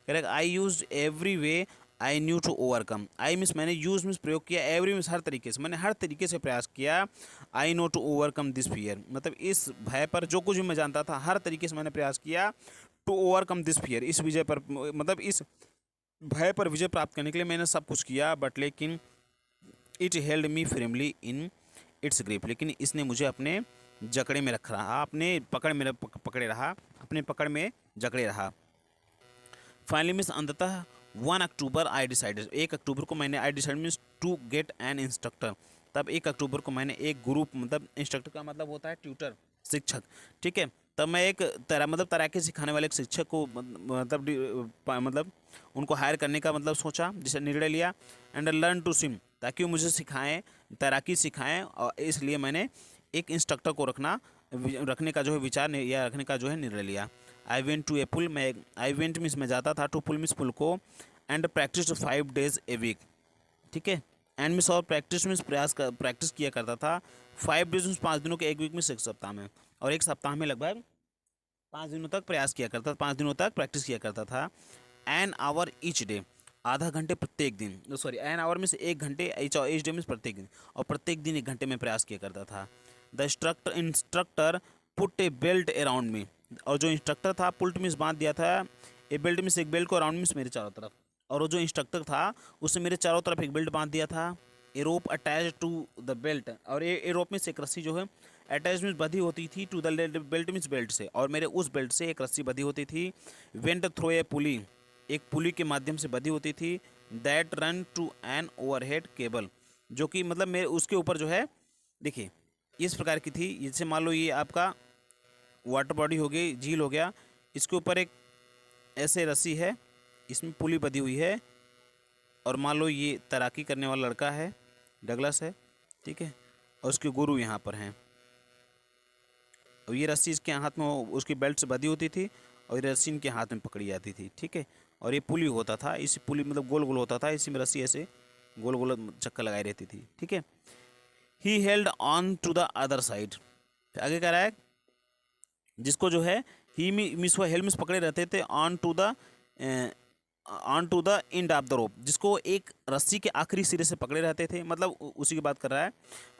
correct, I use every way I knew to overcome. I means मैंने यूज मीन्स प्रयोग किया, एवरी मीन्स हर तरीके से, मैंने हर तरीके से प्रयास किया। I know to overcome this fear, मतलब इस भय पर जो कुछ भी मैं जानता था हर तरीके से मैंने प्रयास किया। टू ओवरकम दिस फियर, इस विजय पर मतलब इस भय पर विजय प्राप्त करने के लिए मैंने सब कुछ किया। बट लेकिन it held me firmly in its grip, लेकिन इसने मुझे अपने जकड़े में रख रहा, अपने पकड़ में पकड़े रहा, अपने पकड़ में जकड़े रहा। फाइनली मीन्स अंततः 1 अक्टूबर आई डिसाइडेड, 1 अक्टूबर को मैंने, I decide means to get an instructor, तब 1 अक्टूबर को मैंने एक ग्रुप, मतलब इंस्ट्रक्टर का मतलब होता है ट्यूटर, शिक्षक। ठीक है, तब मैं एक तैराकी सिखाने वाले एक शिक्षक को मतलब उनको हायर करने का मतलब सोचा, जिसे निर्णय लिया। एंड लर्न टू स्विम, ताकि वो मुझे सिखाएं, तैराकी सिखाएं, और इसलिए मैंने एक इंस्ट्रक्टर को रखने का जो है विचार या रखने का जो है निर्णय लिया। आई वेंट टू ए पुल, मैं आई वेंट मीन्स मैं जाता था, टू पुल मीन्स पुल को, and practice 5 days a week. ठीक है, एंड मीन्स और प्रैक्टिस मीन्स प्रैक्टिस किया करता था। 5 days मीन्स 5 दिनों के, एक वीक मीन्स एक सप्ताह में, और एक सप्ताह में लगभग 5 दिनों तक प्रयास किया करता था, 5 दिनों तक प्रैक्टिस किया करता था। एन आवर ईच डे, आधा घंटे प्रत्येक दिन, सॉरी एन आवर मीन्स 1 घंटे, ईच डे मीन्स प्रत्येक दिन, और प्रत्येक दिन 1 घंटे में प्रयास किया करता था। The instructor put A belt around me, और जो इंस्ट्रक्टर था, पुल्ट मीन्स बांध दिया था, ए बेल्ट मीन्स एक बेल्ट को, अराउंड मीन्स मेरे चारों तरफ, और वो जो इंस्ट्रक्टर था उसने मेरे चारों तरफ एक बेल्ट बांध दिया था। ए रोप अटैच टू द बेल्ट, और ए रोप मीन्स एक रस्सी जो है, अटैच मीन्स बधी होती थी, to the belt means belt से, और मेरे उस बेल्ट से एक रस्सी बधी होती थी। वेंट थ्रो ए पुली, एक पुली के माध्यम से बधी होती थी। That run to an overhead cable, जो कि मतलब मेरे उसके ऊपर जो है, देखिए इस प्रकार की थी, जैसे मान लो ये आपका वाटर बॉडी हो गई, झील हो गया, इसके ऊपर एक ऐसे रस्सी है, इसमें पुली बधी हुई है, और मान लो ये तैराकी करने वाला लड़का है, डगलस है। ठीक है, और उसके गुरु यहाँ पर हैं, और ये रस्सी इसके हाथ में उसकी बेल्ट से बधी होती थी, और ये रस्सी इनके हाथ में पकड़ी जाती थी। ठीक है, और ये पुली होता था, इस पुली मतलब गोल गोल होता था, इसी में रस्सी ऐसे गोल गोल चक्कर लगाई रहती थी। ठीक है, he held on to the other side, आगे कह रहा है जिसको जो है ही मिस हेल्ड मिस पकड़े रहते थे, on to the end of the rope, जिसको एक रस्सी के आखिरी सिरे से पकड़े रहते थे, मतलब उसी की बात कर रहा है।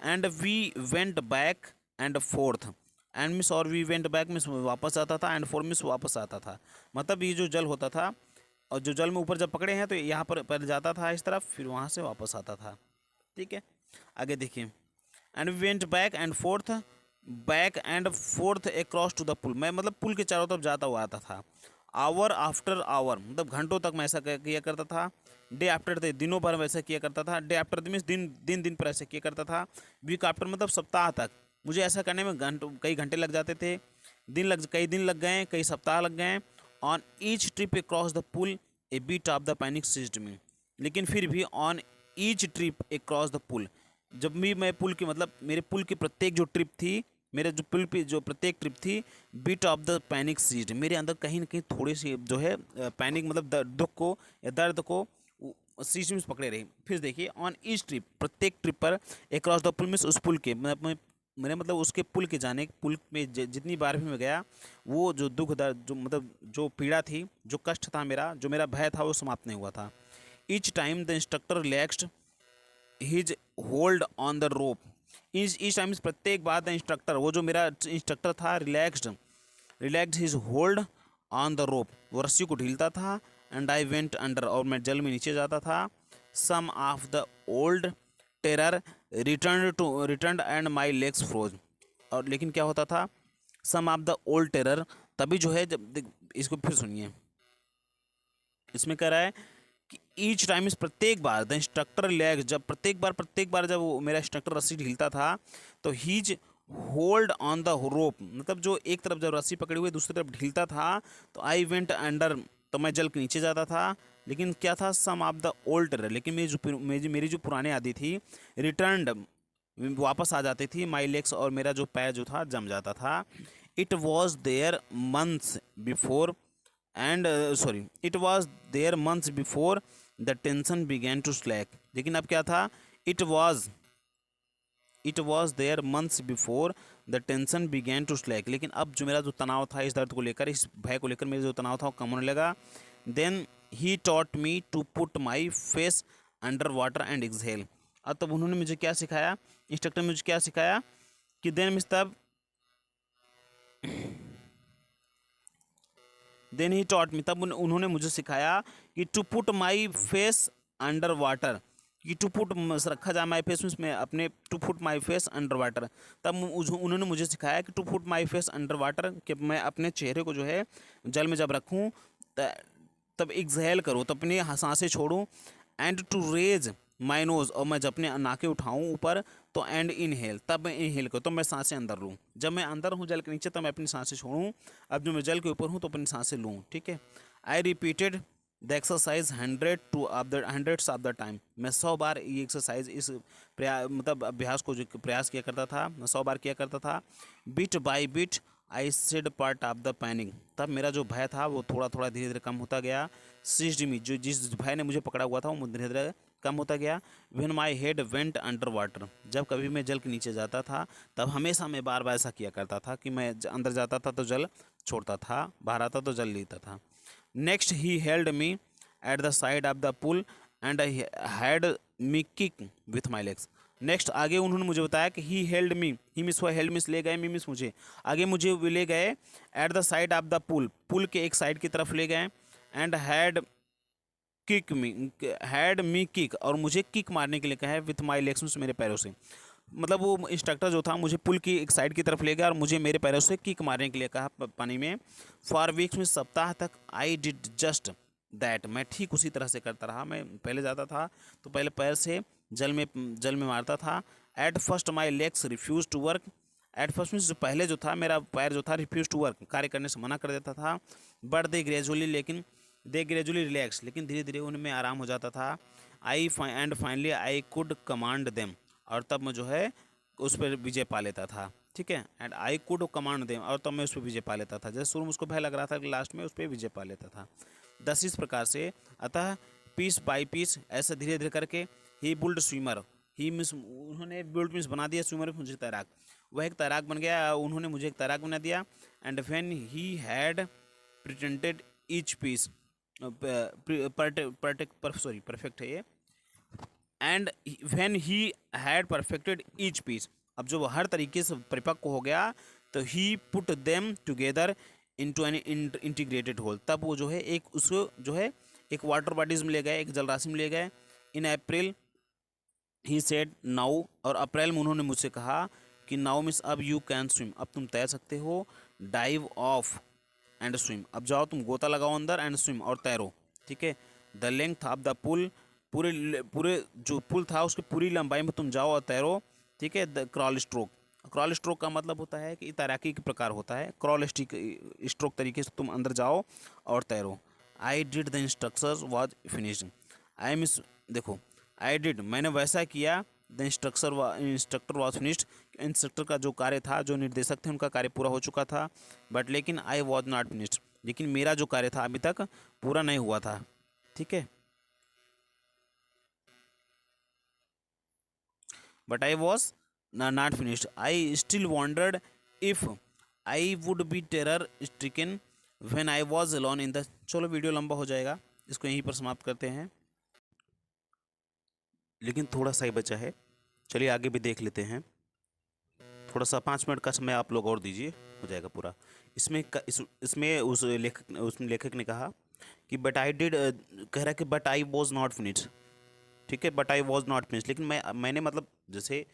And we went back and forth, and miss और वी वेंट बैक मिस वापस आता था, एंड फोर मिस वापस आता था, मतलब ये जो जल होता था, और जो जल में ऊपर जब पकड़े हैं तो यहाँ पर पहले जाता था इस तरफ, फिर वहाँ से वापस आता था। ठीक है, आगे देखिए। And we went back and forth across to the pool, मैं मतलब पुल के चारों तरफ जाता हुआ आता था। आवर आफ्टर आवर, मतलब घंटों तक मैं ऐसा किया करता था। डे आफ्टर डे, दिनों भर वैसा किया करता था। डे आफ्टर मीन्स दिन पर ऐसे किया करता था। वीक आफ्टर मतलब सप्ताह तक, मुझे ऐसा करने में कई घंटे लग जाते थे, कई दिन लग गए, कई सप्ताह लग गए। On each trip across the pool a beat of the panic seized me, लेकिन फिर भी on each trip across the pool, जब भी मैं पुल की मतलब मेरे पुल की प्रत्येक जो ट्रिप थी, मेरे जो पुल पे जो प्रत्येक ट्रिप थी, beat of the panic seized, मेरे अंदर कहीं ना कहीं थोड़ी सी जो है पैनिक मतलब दुख को या दर्द को सीज में पकड़े रही। फिर देखिए, ऑन ईच ट्रिप, प्रत्येक ट्रिप पर अक्रॉस द पुल मीन्स उस पुल के मेरे मतलब उसके पुल के जाने, पुल में जितनी बार भी मैं गया, वो जो दुख दर्द जो मतलब जो पीड़ा थी, जो कष्ट था मेरा, जो मेरा भय था, वो समाप्त नहीं हुआ था। Each time the instructor relaxed his hold on the rope, each time प्रत्येक बार द इंस्ट्रक्टर, वो जो मेरा इंस्ट्रक्टर था, relaxed his hold on the रोप, वो रस्सी को ढीलता था। एंड आई वेंट अंडर, और मैं जल में नीचे जाता था। Some of the old terror return and my legs froze, और लेकिन क्या होता था, some of the old terror, तभी जो है जब इसको फिर सुनिए, इसमें कह रहा है कि ईच टाइम इस प्रत्येक बार द इंस्ट्रक्टर लैग, जब प्रत्येक बार जब वो मेरा इंस्ट्रक्टर रस्सी ढीलता था तो he's hold on the rope, मतलब जो एक तरफ जब रस्सी पकड़ी हुई दूसरी तरफ ढीलता था तो आई वेंट अंडर, तो मैं जल के नीचे जाता था। लेकिन क्या था, some of the old terror, लेकिन मेरी जो पुरानी आदि थी, रिटर्नड, वापस आ जाती थी, माई लेग्स, और मेरा जो पैर जो था जम जाता था। It was there months before and sorry it was there months before the tension began to slack, लेकिन अब क्या था, it was there months before the tension began to slack, लेकिन अब जो मेरा जो तनाव था इस दर्द को लेकर, इस भय को लेकर मेरा जो तनाव था वो कम होने लगा। Then he taught me to put my face under water and exhale, अब तब उन्होंने मुझे क्या सिखाया, इंस्ट्रक्टर ने मुझे क्या सिखाया कि देन ही टॉट मी, तब उन्होंने मुझे सिखाया कि to put my face under water, कि टू पुट रखा जाए माई फेस में अपने, to put my face under water, तब उन्होंने मुझे सिखाया कि to put my face under water, कि मैं अपने चेहरे को जो है जल में जब रखूँ तब एक्सहेल करूँ, तब अपनी सांसें छोड़ूँ, and to raise my nose, और मैं जब अपने नाके उठाऊँ ऊपर तो एंड इनहेल, तब मैं इनहेल करूँ, तो मैं सांसें अंदर लूँ, जब मैं अंदर हूँ जल के नीचे तो मैं अपनी सांसें छोड़ूँ, अब जो मैं जल के ऊपर हूँ तो अपनी सांसें लूँ, ठीक है। I repeated the exercise hundreds of the time, मैं 100 बार ये एक्सरसाइज, इस मतलब अभ्यास को जो प्रयास किया करता था, मैं 100 बार किया करता था। Bit by bit I said part of the panic, तब मेरा जो भय था वो थोड़ा थोड़ा धीरे धीरे कम होता गया। सीज्ड मी, जो जिस भय ने मुझे पकड़ा हुआ था वो धीरे धीरे कम होता गया। When my head went under water, जब कभी मैं जल के नीचे जाता था तब हमेशा मैं बार बार ऐसा किया करता था कि मैं अंदर जाता था तो जल छोड़ता था, बाहर आता तो जल लेता था। Next he held me at the side of the pool and I had me kick with my legs, next आगे उन्होंने मुझे बताया कि he held me, he means हुआ, हेल्ड मिस ले गए, मी मिस मुझे, आगे मुझे वो ले गए at the side of the pool, pool के एक साइड की तरफ ले गए, एंड हैड मी किक, और मुझे किक मारने के लिए कहा है विथ माई लेग्स, मेरे पैरों से, मतलब वो इंस्ट्रक्टर जो था मुझे पुल की एक साइड की तरफ ले गया और मुझे मेरे पैरों से किक मारने के लिए कहा पानी में। फॉर वीक्स में, सप्ताह तक, आई डिड जस्ट दैट, मैं ठीक उसी तरह से करता रहा, मैं पहले जाता था तो पहले पैर से जल में मारता था। At first my legs refuse to work, at first में जो पहले जो था मेरा पैर जो था रिफ्यूज टू वर्क, कार्य करने से मना कर देता था। बट दे ग्रेजुअली रिलैक्स, लेकिन धीरे धीरे उनमें आराम हो जाता था। And finally I could command them, और तब मैं जो है उस पर विजय पा लेता था, ठीक है। And I could command them, और तब मैं उस पर विजय पा लेता था, जैसे शुरू में उसको भय लग रहा था कि लास्ट में उस पर विजय पा लेता था। दस इस प्रकार से, अतः पीस बाई पीस, ऐसे धीरे धीरे करके, ही बुल्ड स्विमर, ही मीन्स उन्होंने बुल्ड मीन्स बना दिया, स्विमर मुझे तैराक, वह एक तैराक बन गया, उन्होंने मुझे एक तैराक बना दिया। And when he had pretended each piece, perfect है ये, and when he had perfected each piece, अब जो वो हर तरीके से परिपक्व हो गया तो ही put them together into an integrated whole, तब वो जो है एक उसको जो है एक वाटर बॉडीज में ले गए, एक जलराशि में ले गए। इन अप्रैल ही सेड नाउ, और अप्रैल में उन्होंने मुझसे कहा कि नाउ मीन्स अब यू कैन स्विम, अब तुम तैर सकते हो। डाइव ऑफ एंड स्विम, अब जाओ तुम गोता लगाओ अंदर, एंड स्विम, और तैरो, ठीक है। द लेंथ ऑफ द पुल, पूरे पूरे जो पुल था उसकी पूरी लंबाई में तुम जाओ और तैरो, ठीक है। The crawl stroke, crawl stroke का मतलब होता है कि तैराकी के प्रकार होता है, क्रॉल स्ट्रोक तरीके से तुम अंदर जाओ और तैरो। I did the instructions was finished, I means देखो, आई डिड मैंने वैसा किया, the instructor was finished, instructor का जो कार्य था, जो निर्देशक थे उनका कार्य पूरा हो चुका था। बट लेकिन आई वॉज नॉट फिनिश्ड, लेकिन मेरा जो कार्य था अभी तक पूरा नहीं हुआ था, ठीक है। But I was not finished, I still wandered if I would be terror stricken when I was alone in the, चलो वीडियो लंबा हो जाएगा, इसको यहीं पर समाप्त करते हैं, लेकिन थोड़ा सा ही बचा है, चलिए आगे भी देख लेते हैं। थोड़ा सा 5 मिनट का समय आप लोग और दीजिए, हो जाएगा पूरा। इसमें उसमें लेखक ने कहा कि बट आई डिड, कह रहा है कि but I was not finished, ठीक है, but I was not finished, लेकिन मैंने मतलब जैसे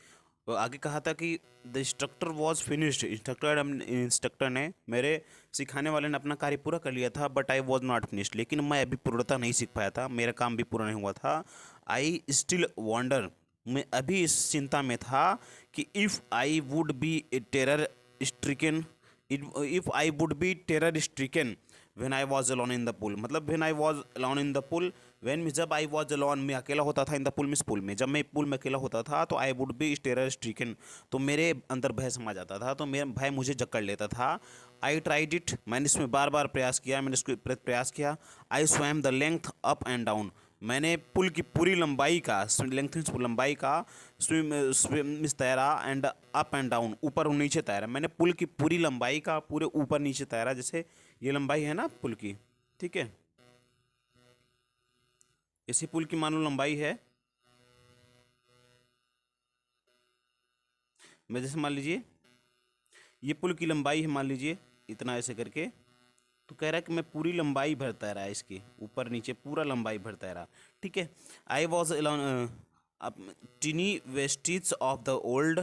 वो आगे कहा था कि the instructor was finished, instructor ने, मेरे सिखाने वाले ने अपना कार्य पूरा कर लिया था, but I was not finished, लेकिन मैं अभी पूर्णतः नहीं सीख पाया था, मेरा काम भी पूरा नहीं हुआ था। आई स्टिल वॉन्डर, मैं अभी इस चिंता में था कि if I would be a terror stricken, if I would be terror stricken when I was alone in the pool, मतलब when I was alone in the pool, when जब आई वाज अलोन मैं अकेला होता था, in the pool means pool में, जब मैं पूल में अकेला होता था तो I would be terror stricken, तो मेरे अंदर भय समा जाता था, तो मेरा भय मुझे जकड़ लेता था। आई ट्राइड इट, मैंने इसमें बार बार प्रयास किया, मैंने इसको प्रयास किया। आई swum the length up and down, मैंने पुल की पूरी लंबाई का, लेंथ लंबाई का स्विम तैरा, एंड अप एंड डाउन, ऊपर और नीचे तैरा, मैंने पुल की पूरी लंबाई का पूरे ऊपर नीचे तैरा, जैसे ये लंबाई है ना पुल की, ठीक है, इसी पुल की मानो लंबाई है, मैं जैसे मान लीजिए ये पुल की लंबाई है, मान लीजिए इतना ऐसे करके, तो कह रहा है कि मैं पूरी लंबाई भर तैरा, इसकी ऊपर नीचे पूरा लंबाई भर तैरा, ठीक है। I was tiny vestiges of the old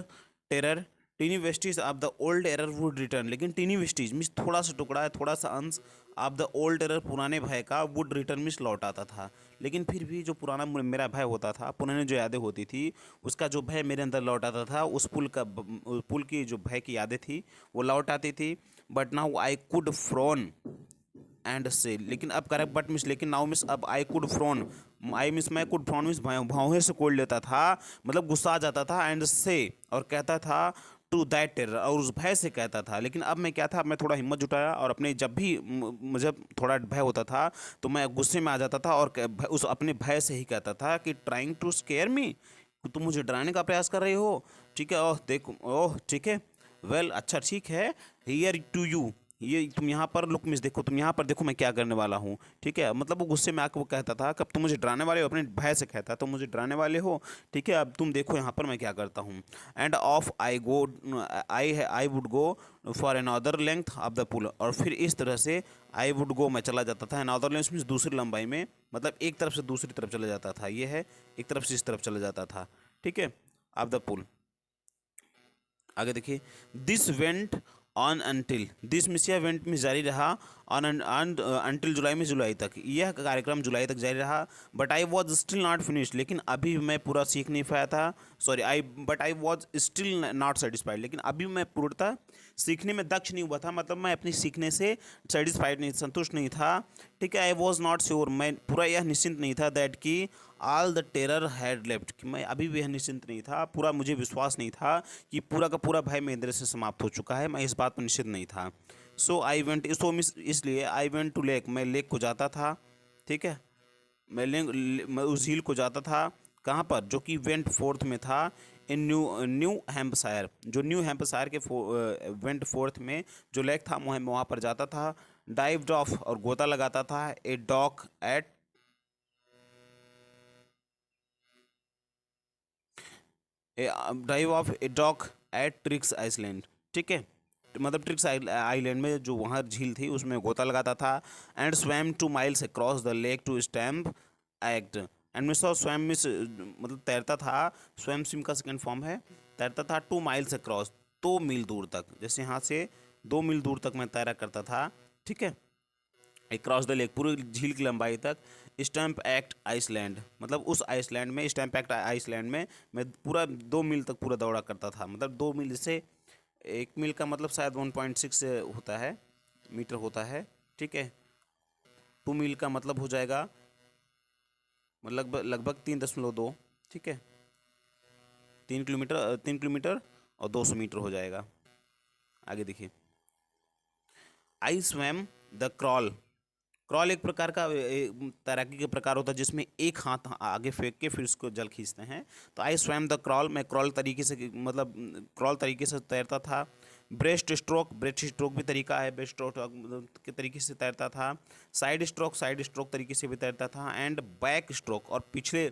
terror, tiny vestiges of the old error would return, लेकिन टीनी वेस्टिज मीन्स थोड़ा सा टुकड़ा है, थोड़ा सा अंश, ऑफ द ओल्ड एरर पुराने भय का, वुड रिटर्न मीन्स लौट आता था, लेकिन फिर भी जो पुराना मेरा भय होता था, पुराने जो यादें होती थी, उसका जो भय मेरे अंदर लौट आता था, उस पुल की जो भय की यादें थी वो लौट आती थी। But now I could frown and से, लेकिन अब करेक्ट बट मिस, लेकिन नाउ मिस, अब I could frown, I miss मैं कुड फ्रॉन मिस भावों से कोड लेता था, मतलब गुस्सा आ जाता था, एंड से और कहता था टू दैट टेरर, और उस भय से कहता था, लेकिन अब मैं क्या था, अब मैं थोड़ा हिम्मत जुटाया और अपने जब भी मुझे थोड़ा भय होता था तो मैं गुस्से में आ जाता था और उस अपने भय से ही कहता था कि ट्राइंग टू स्केयर मी, तुम मुझे डराने का प्रयास कर रहे हो, ठीक है, ओह देखो, ओह ठीक है, वेल अच्छा ठीक है, हियर टू यू, ये तुम यहाँ पर लुक मिस, देखो तुम यहाँ पर देखो मैं क्या करने वाला हूँ, ठीक है, मतलब वो गुस्से में आकर वो कहता था, कब तुम मुझे डराने वाले हो, अपने भय से कहता तुम मुझे डराने वाले हो, ठीक है, अब तुम देखो यहाँ पर मैं क्या करता हूँ। And off I go, I would go for another length of the pool, और फिर इस तरह से आई वुड गो मैं चला जाता था, एन अदर लेंथ मीन्स दूसरी लंबाई में, मतलब एक तरफ से दूसरी तरफ चला जाता था, ये है एक तरफ से इस तरफ चला जाता था, ठीक है, ऑफ द पुल। आगे देखिए, this went on until, this miss या वेंट में जारी रहा, ऑन अंटिल जुलाई में, जुलाई तक, यह कार्यक्रम जुलाई तक जारी रहा। But I was still not finished, लेकिन अभी मैं पूरा सीख नहीं पाया था, sorry I was still not satisfied, लेकिन अभी मैं पूर्णतः सीखने में दक्ष नहीं हुआ था, मतलब मैं अपनी सीखने से सेटिस्फाइड नहीं, संतुष्ट नहीं था, ठीक है। आई वॉज नॉट श्योर, मैं पूरा यह निश्चिंत नहीं था, दैट कि all the terror had left, कि मैं अभी भी यह निश्चिंत नहीं था, पूरा मुझे विश्वास नहीं था कि पूरा का पूरा भय मेरे अंदर से समाप्त हो चुका है, मैं इस बात पर निश्चित नहीं था। सो आई वेंट, सो मिस इसलिए आई वेंट टू लेक, मैं लेक को जाता था, ठीक है, मैं उस झील को जाता था, कहाँ पर, जो कि वेंट फोर्थ में था, इन न्यू हैम्पशायर, जो न्यू हैम्पशायर के वेंट फोर्थ में जो लेक था मैं वहाँ पर जाता था। डाइव्ड ऑफ, और गोता लगाता था, a dock at, dive off a dock at Tricks Island, ठीक है, मतलब ट्रिक्स आइलैंड में जो वहाँ झील थी उसमें गोता लगाता था। And swam 2 miles across the lake to stamp act, and means of swam means मतलब तैरता था, स्वैम स्विम का सेकेंड फॉर्म है, तैरता था 2 माइल्स अक्रॉस, 2 मील दूर तक, जैसे यहाँ से 2 मील दूर तक मैं तैरा करता था, ठीक है, अक्रॉस द लेक, पूरी झील की लंबाई तक। स्टैम्प एक्ट आइसलैंड, मतलब उस आइसलैंड में, स्टैम्प एक्ट आइसलैंड में मैं पूरा 2 मील तक पूरा दौड़ा करता था, मतलब 2 मील से 1 मील का मतलब शायद 1.6 होता है, मीटर होता है, ठीक है, 2 मील का मतलब हो जाएगा मतलब लगभग 3.2, ठीक है, 3 किलोमीटर, 3 किलोमीटर और 200 मीटर हो जाएगा। आगे देखिए, आई स्वैम द क्रॉल, क्रॉल एक प्रकार का तैराकी का प्रकार होता है जिसमें एक हाथ आगे फेंक के फिर उसको जल खींचते हैं, तो आई स्वैम द क्रॉल, मैं क्रॉल तरीके से, मतलब क्रॉल तरीके से तैरता था। ब्रेस्ट स्ट्रोक भी तरीका है, ब्रेस्ट स्ट्रोक के तरीके से तैरता था। साइड स्ट्रोक तरीके से भी तैरता था। एंड बैक स्ट्रोक, और पीछे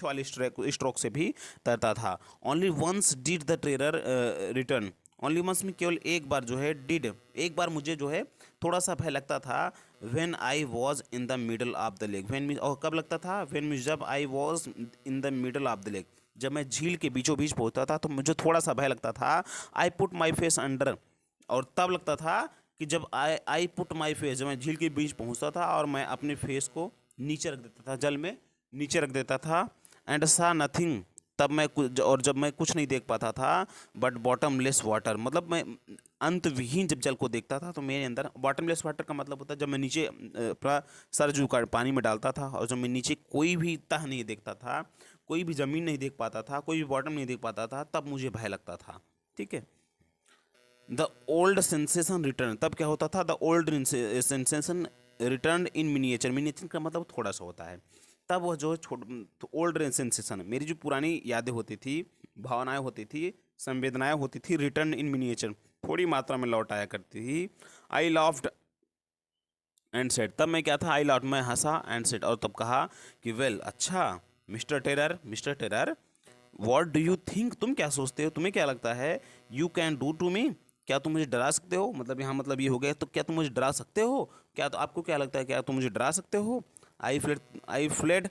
वाले स्ट्रोक से भी तैरता था। Only once did the terror return, only once में केवल एक बार जो है, डिड एक बार मुझे जो है थोड़ा सा भय लगता था। When I was in the middle of the lake, when me, और कब लगता था, व्हेन मी जब I was in the middle of the lake, जब मैं झील के बीचों बीच पहुंचता था तो मुझे थोड़ा सा भय लगता था। I put my face under, और तब लगता था कि जब आई पुट माई फेस, जब मैं झील के बीच पहुंचता था और मैं अपने फेस को नीचे रख देता था, जल में नीचे रख देता था। एंड सा नथिंग, तब मैं कुछ, और जब मैं कुछ नहीं देख पाता था, बट बॉटमलेस वाटर, मतलब मैं अंत विहीन जब जल को देखता था तो मेरे अंदर, बॉटमलेस वाटर का मतलब होता है जब मैं नीचे अपना सर झुका पानी में डालता था और जब मैं नीचे कोई भी तह नहीं देखता था, कोई भी ज़मीन नहीं देख पाता था, कोई भी बॉटम नहीं देख पाता था, तब मुझे भय लगता था। ठीक है। द ओल्ड सेंसेशन रिटर्न, तब क्या होता था, the old sensation return in miniature, miniature का मतलब थोड़ा सा होता है। तब वह जो ओल्ड सेंसेशन, मेरी जो पुरानी यादें होती थी, भावनाएं होती थी, संवेदनाएं होती थी, रिटर्न इन मिनिएचर, थोड़ी मात्रा में लौट आया करती थी। आई लाफ्ड एंड सेड, तब मैं क्या था, आई लाफ्ड, मैं हंसा, एंड सेड, और तब कहा कि वेल, अच्छा, mister terror, what do you think, तुम क्या सोचते हो, तुम्हें क्या लगता है, you can do to me, क्या तुम मुझे डरा सकते हो, मतलब यहाँ मतलब ये हो गया, तो क्या तुम मुझे डरा सकते हो, क्या, तो आपको क्या लगता है, क्या तुम मुझे डरा सकते हो। आई फ्लेड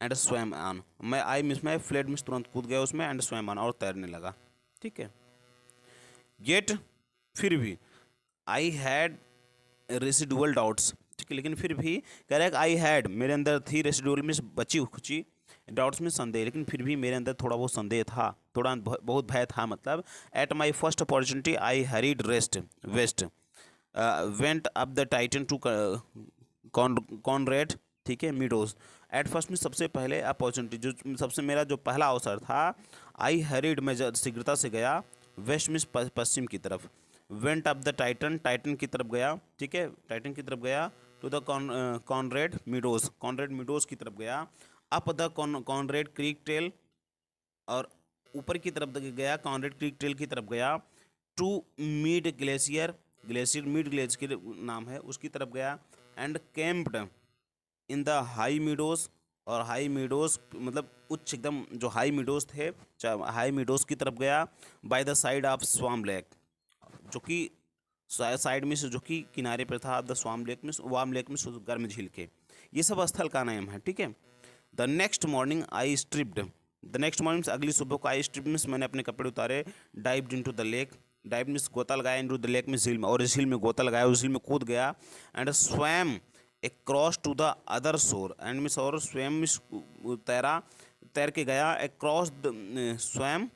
एंड स्वैम ऑन, मैं फ्लेड में तुरंत कूद गया उसमें, एंड स्वैम ऑन, और तैरने लगा। ठीक है। गेट, फिर भी, आई हैड रेसिडुअल डाउट्स, ठीक है, लेकिन फिर भी कह रहा है कि आई हैड, मेरे अंदर थी, रेसिडुअल में बची खुची, डाउट्स में संदेह, लेकिन फिर भी मेरे अंदर थोड़ा बहुत संदेह था, थोड़ा बहुत भय था, मतलब at my first opportunity I hurried rest west, went up the Tieton to Conrad, ठीक है, मीडोज। एट फर्स्ट में सबसे पहले अपॉर्चुनिटी, जो सबसे मेरा जो पहला अवसर था, आई हरीड, मैं शीघ्रता से गया, वेस्ट में पश्चिम की तरफ, went up the Titan, Titan की तरफ गया, ठीक है, टाइटन की तरफ गया, टू द कॉनरेड मीडोज की तरफ गया, up the Conrad Creek trail, और ऊपर की तरफ गया, कॉनरेड क्रीक टेल की तरफ गया, to Mead glacier, glacier Mead glacier नाम है, उसकी तरफ गया, and camped in the high meadows, और हाई मीडोज मतलब उच्च एकदम जो हाई मीडोज थे, हाई मीडोज की तरफ गया, by the side of Swan Lake, जो कि साइड में से, जो कि किनारे पर था, द वाम लेक में, गर्म झील के, ये सब स्थल का नाम है। ठीक है। The next morning I stripped, the next morning अगली सुबह को, आई स्ट्रिप्ड मीन्स मैंने अपने कपड़े उतारे, dived into the lake, dive means गोता लगाया, इनटू द लेक में झील में, और इस झील में गोता लगाया, उस झील में कूद गया, and swam across to the other shore, and means, और स्वयं मीन्स तैरा, तैर के गया, अक्रॉस स्वयं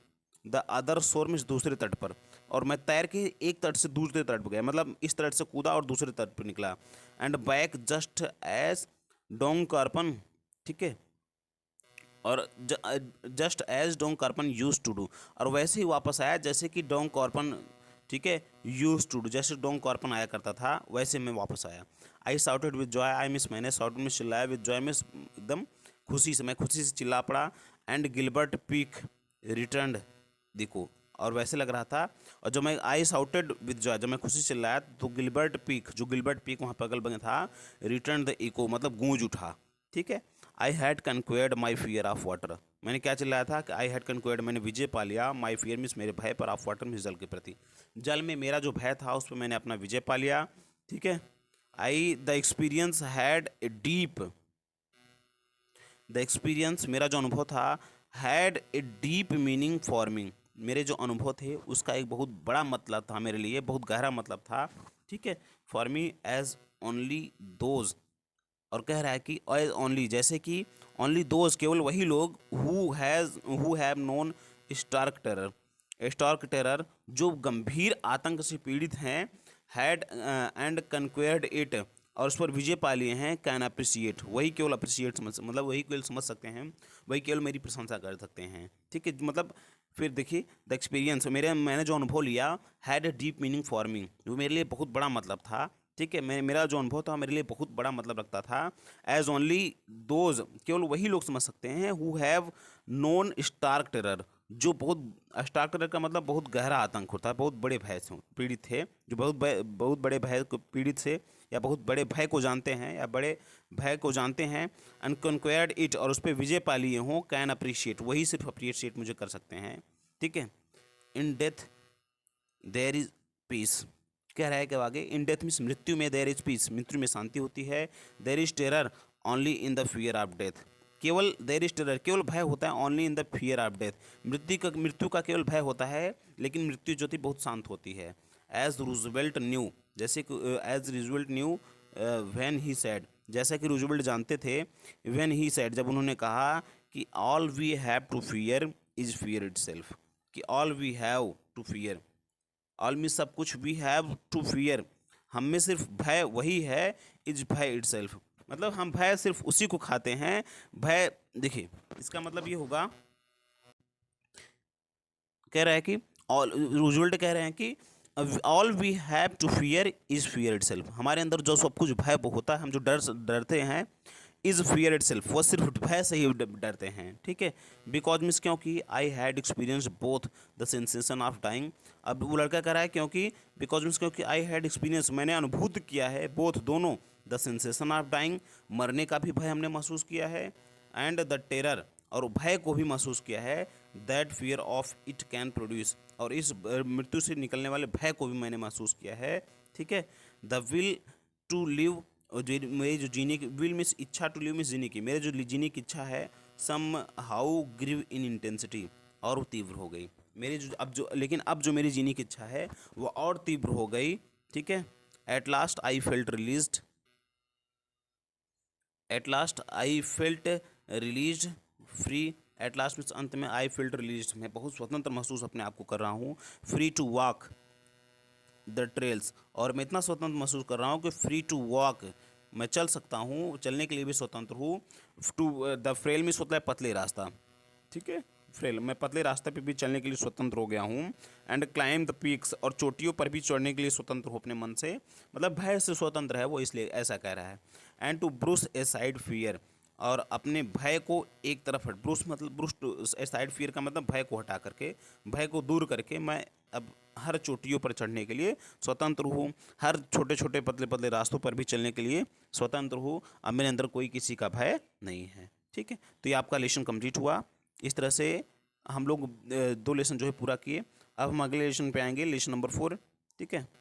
द अदर शोर मीन्स दूसरे तट पर, और मैं तैर के एक तट से दूसरे तट पर गया, मतलब इस तट से कूदा और दूसरे तट पर निकला, and back just as Dong Carpen, ठीक है, और just as Dong Carpen used to do, और वैसे ही वापस आया जैसे कि डोंग कार्पन, ठीक है, यूज टू डू, जैसे डोंग कार्पन आया करता था वैसे मैं वापस आया। I shouted with joy, I miss, मैंने साउटेड में चिल्लाया, विद जॉय में एकदम खुशी से, मैं खुशी से चिल्ला पड़ा, एंड गिलबर्ट पीक रिटर्न, देखो, और वैसे लग रहा था, और जब मैं आई साउटेड विद जॉय, जब मैं खुशी से चिल्लाया तो गिलबर्ट पीक, जो गिलबर्ट पीक वहाँ पर अगल बगल था, रिटर्न द इको, मतलब गूंज उठा। ठीक है। I had conquered my fear of water, मैंने क्या चिल्लाया था कि आई हैड कन्क्वेयर्ड, मैंने विजय पा लिया, माई फियर मीन्स मेरे भय पर, ऑफ वाटर मीन्स जल के प्रति, जल में मेरा जो भय था उस पर मैंने अपना विजय पा लिया। ठीक है। I the experience had a deep, the experience मेरा जो अनुभव था, had a deep meaning for me, मेरे जो अनुभव थे उसका एक बहुत बड़ा मतलब था मेरे लिए, बहुत गहरा मतलब था। ठीक है। For me as only those, और कह रहा है कि एज ओनली, जैसे कि ओनली दोज, केवल वही लोग, who have known stark terror, stark terror, जो गंभीर आतंक से पीड़ित हैं, हैड एंड कन्क्वेयर्ड इट, और उस पर विजय पा लिए हैं, कैन अप्रिसिएट, वही केवल अप्रिसिएट मतलब वही केवल समझ सकते हैं, वही केवल मेरी प्रशंसा कर सकते हैं। ठीक है, मतलब फिर देखिए, द एक्सपीरियंस, मैंने जो अनुभव लिया, had a deep meaning for मी, वो मेरे लिए बहुत बड़ा मतलब था। ठीक है, मेरा जो अनुभव था मेरे लिए बहुत बड़ा मतलब रखता था। एज ओनली दोज, केवल वही लोग समझ सकते हैं, who have known stark terror, जो बहुत, स्टार्क टेरर का मतलब बहुत गहरा आतंक होता है, बहुत बड़े भय से पीड़ित थे, जो बहुत बड़े भय को पीड़ित से, या बहुत बड़े भय को जानते हैं, या बड़े भय को जानते हैं, अनकन्क्वायर्ड इट, और उस पर विजय पा लिए हों, कैन अप्रिशिएट, वही सिर्फ अप्रिशिएट मुझे कर सकते हैं। ठीक है। In death there is peace, कह रहा है कि आगे, इन डेथ मीन्स मृत्यु में, देयर इज पीस, मृत्यु में शांति होती है, there is terror only in the fear of death, केवल देयर इज टेरर, केवल भय होता है only in the fear of death, मृत्यु का केवल भय होता है, लेकिन मृत्यु जो थी बहुत शांत होती है। एज रूजवेल्ट न्यू, जैसे कि as Roosevelt knew when he said, जैसा कि रूजवेल्ट जानते थे, व्हेन ही सेड, जब उन्होंने कहा कि all we have to fear is fear itself, कि all we have to fear, all में सब कुछ, वी हैव टू फियर, हम में सिर्फ भय वही है, इज भय इटसेल्फ, मतलब हम भय सिर्फ उसी को खाते हैं। भय देखिए इसका मतलब ये होगा, कह रहा है कि ऑल, रूजवेल्ट कह रहे हैं कि all we have to fear is fear itself, हमारे अंदर जो सब कुछ भय होता है, हम जो डरते हैं, इज फियर इटसेल्फ, वो सिर्फ भय से ही डरते हैं, ठीक है। बिकॉज मीन्स क्योंकि I had experience both the sensation of dying, अब वो लड़का कह रहा है क्योंकि, बिकॉज मीन्स क्योंकि आई हैड एक्सपीरियंस, मैंने अनुभूत किया है, बोथ दोनों, द सेंसेशन ऑफ डाइंग, मरने का भी भय हमने महसूस किया है, एंड द टेरर, और भय को भी महसूस किया है, that fear of it can produce, और इस मृत्यु से निकलने वाले भय को भी मैंने महसूस किया है, ठीक है। द विल टू लिव, और जो मेरी जो जीने की, विल मीन्स इच्छा, टू लिव मीन्स जीने की, मेरे जो जीने की इच्छा है, somehow grieve in intensity, और वो तीव्र हो गई मेरी लेकिन अब जो मेरी जीने की इच्छा है वो और तीव्र हो गई, ठीक है। At last I felt released, at last I felt released free, at last means अंत में, आई फेल्ट रिलीज्ड, मैं बहुत स्वतंत्र महसूस अपने आप को कर रहा हूँ, free to walk the trails, और मैं इतना स्वतंत्र महसूस कर रहा हूँ कि फ्री टू वॉक, मैं चल सकता हूँ, चलने के लिए भी स्वतंत्र हूँ, टू द फ्रेल मीन्स होता है पतले रास्ता, ठीक है, फ्रेल, मैं पतले रास्ते पे भी चलने के लिए स्वतंत्र हो गया हूँ, एंड क्लाइम द पीक्स, और चोटियों पर भी चढ़ने के लिए स्वतंत्र हूँ अपने मन से, मतलब भय से स्वतंत्र है वो, इसलिए ऐसा कह रहा है। And to brush aside fear, और अपने भय को एक तरफ हट, ब्रूस मतलब ब्रूस ए साइड फियर का मतलब भय को हटा करके, भय को दूर करके मैं अब हर चोटियों पर चढ़ने के लिए स्वतंत्र हूँ, हर छोटे छोटे पतले पतले रास्तों पर भी चलने के लिए स्वतंत्र हूँ, अब मेरे अंदर कोई किसी का भय नहीं है, ठीक है। तो ये आपका लेसन कंप्लीट हुआ। इस तरह से हम लोग 2 लेसन जो है पूरा किए। अब हम अगले लेसन पे आएंगे, लेसन नंबर 4, ठीक है।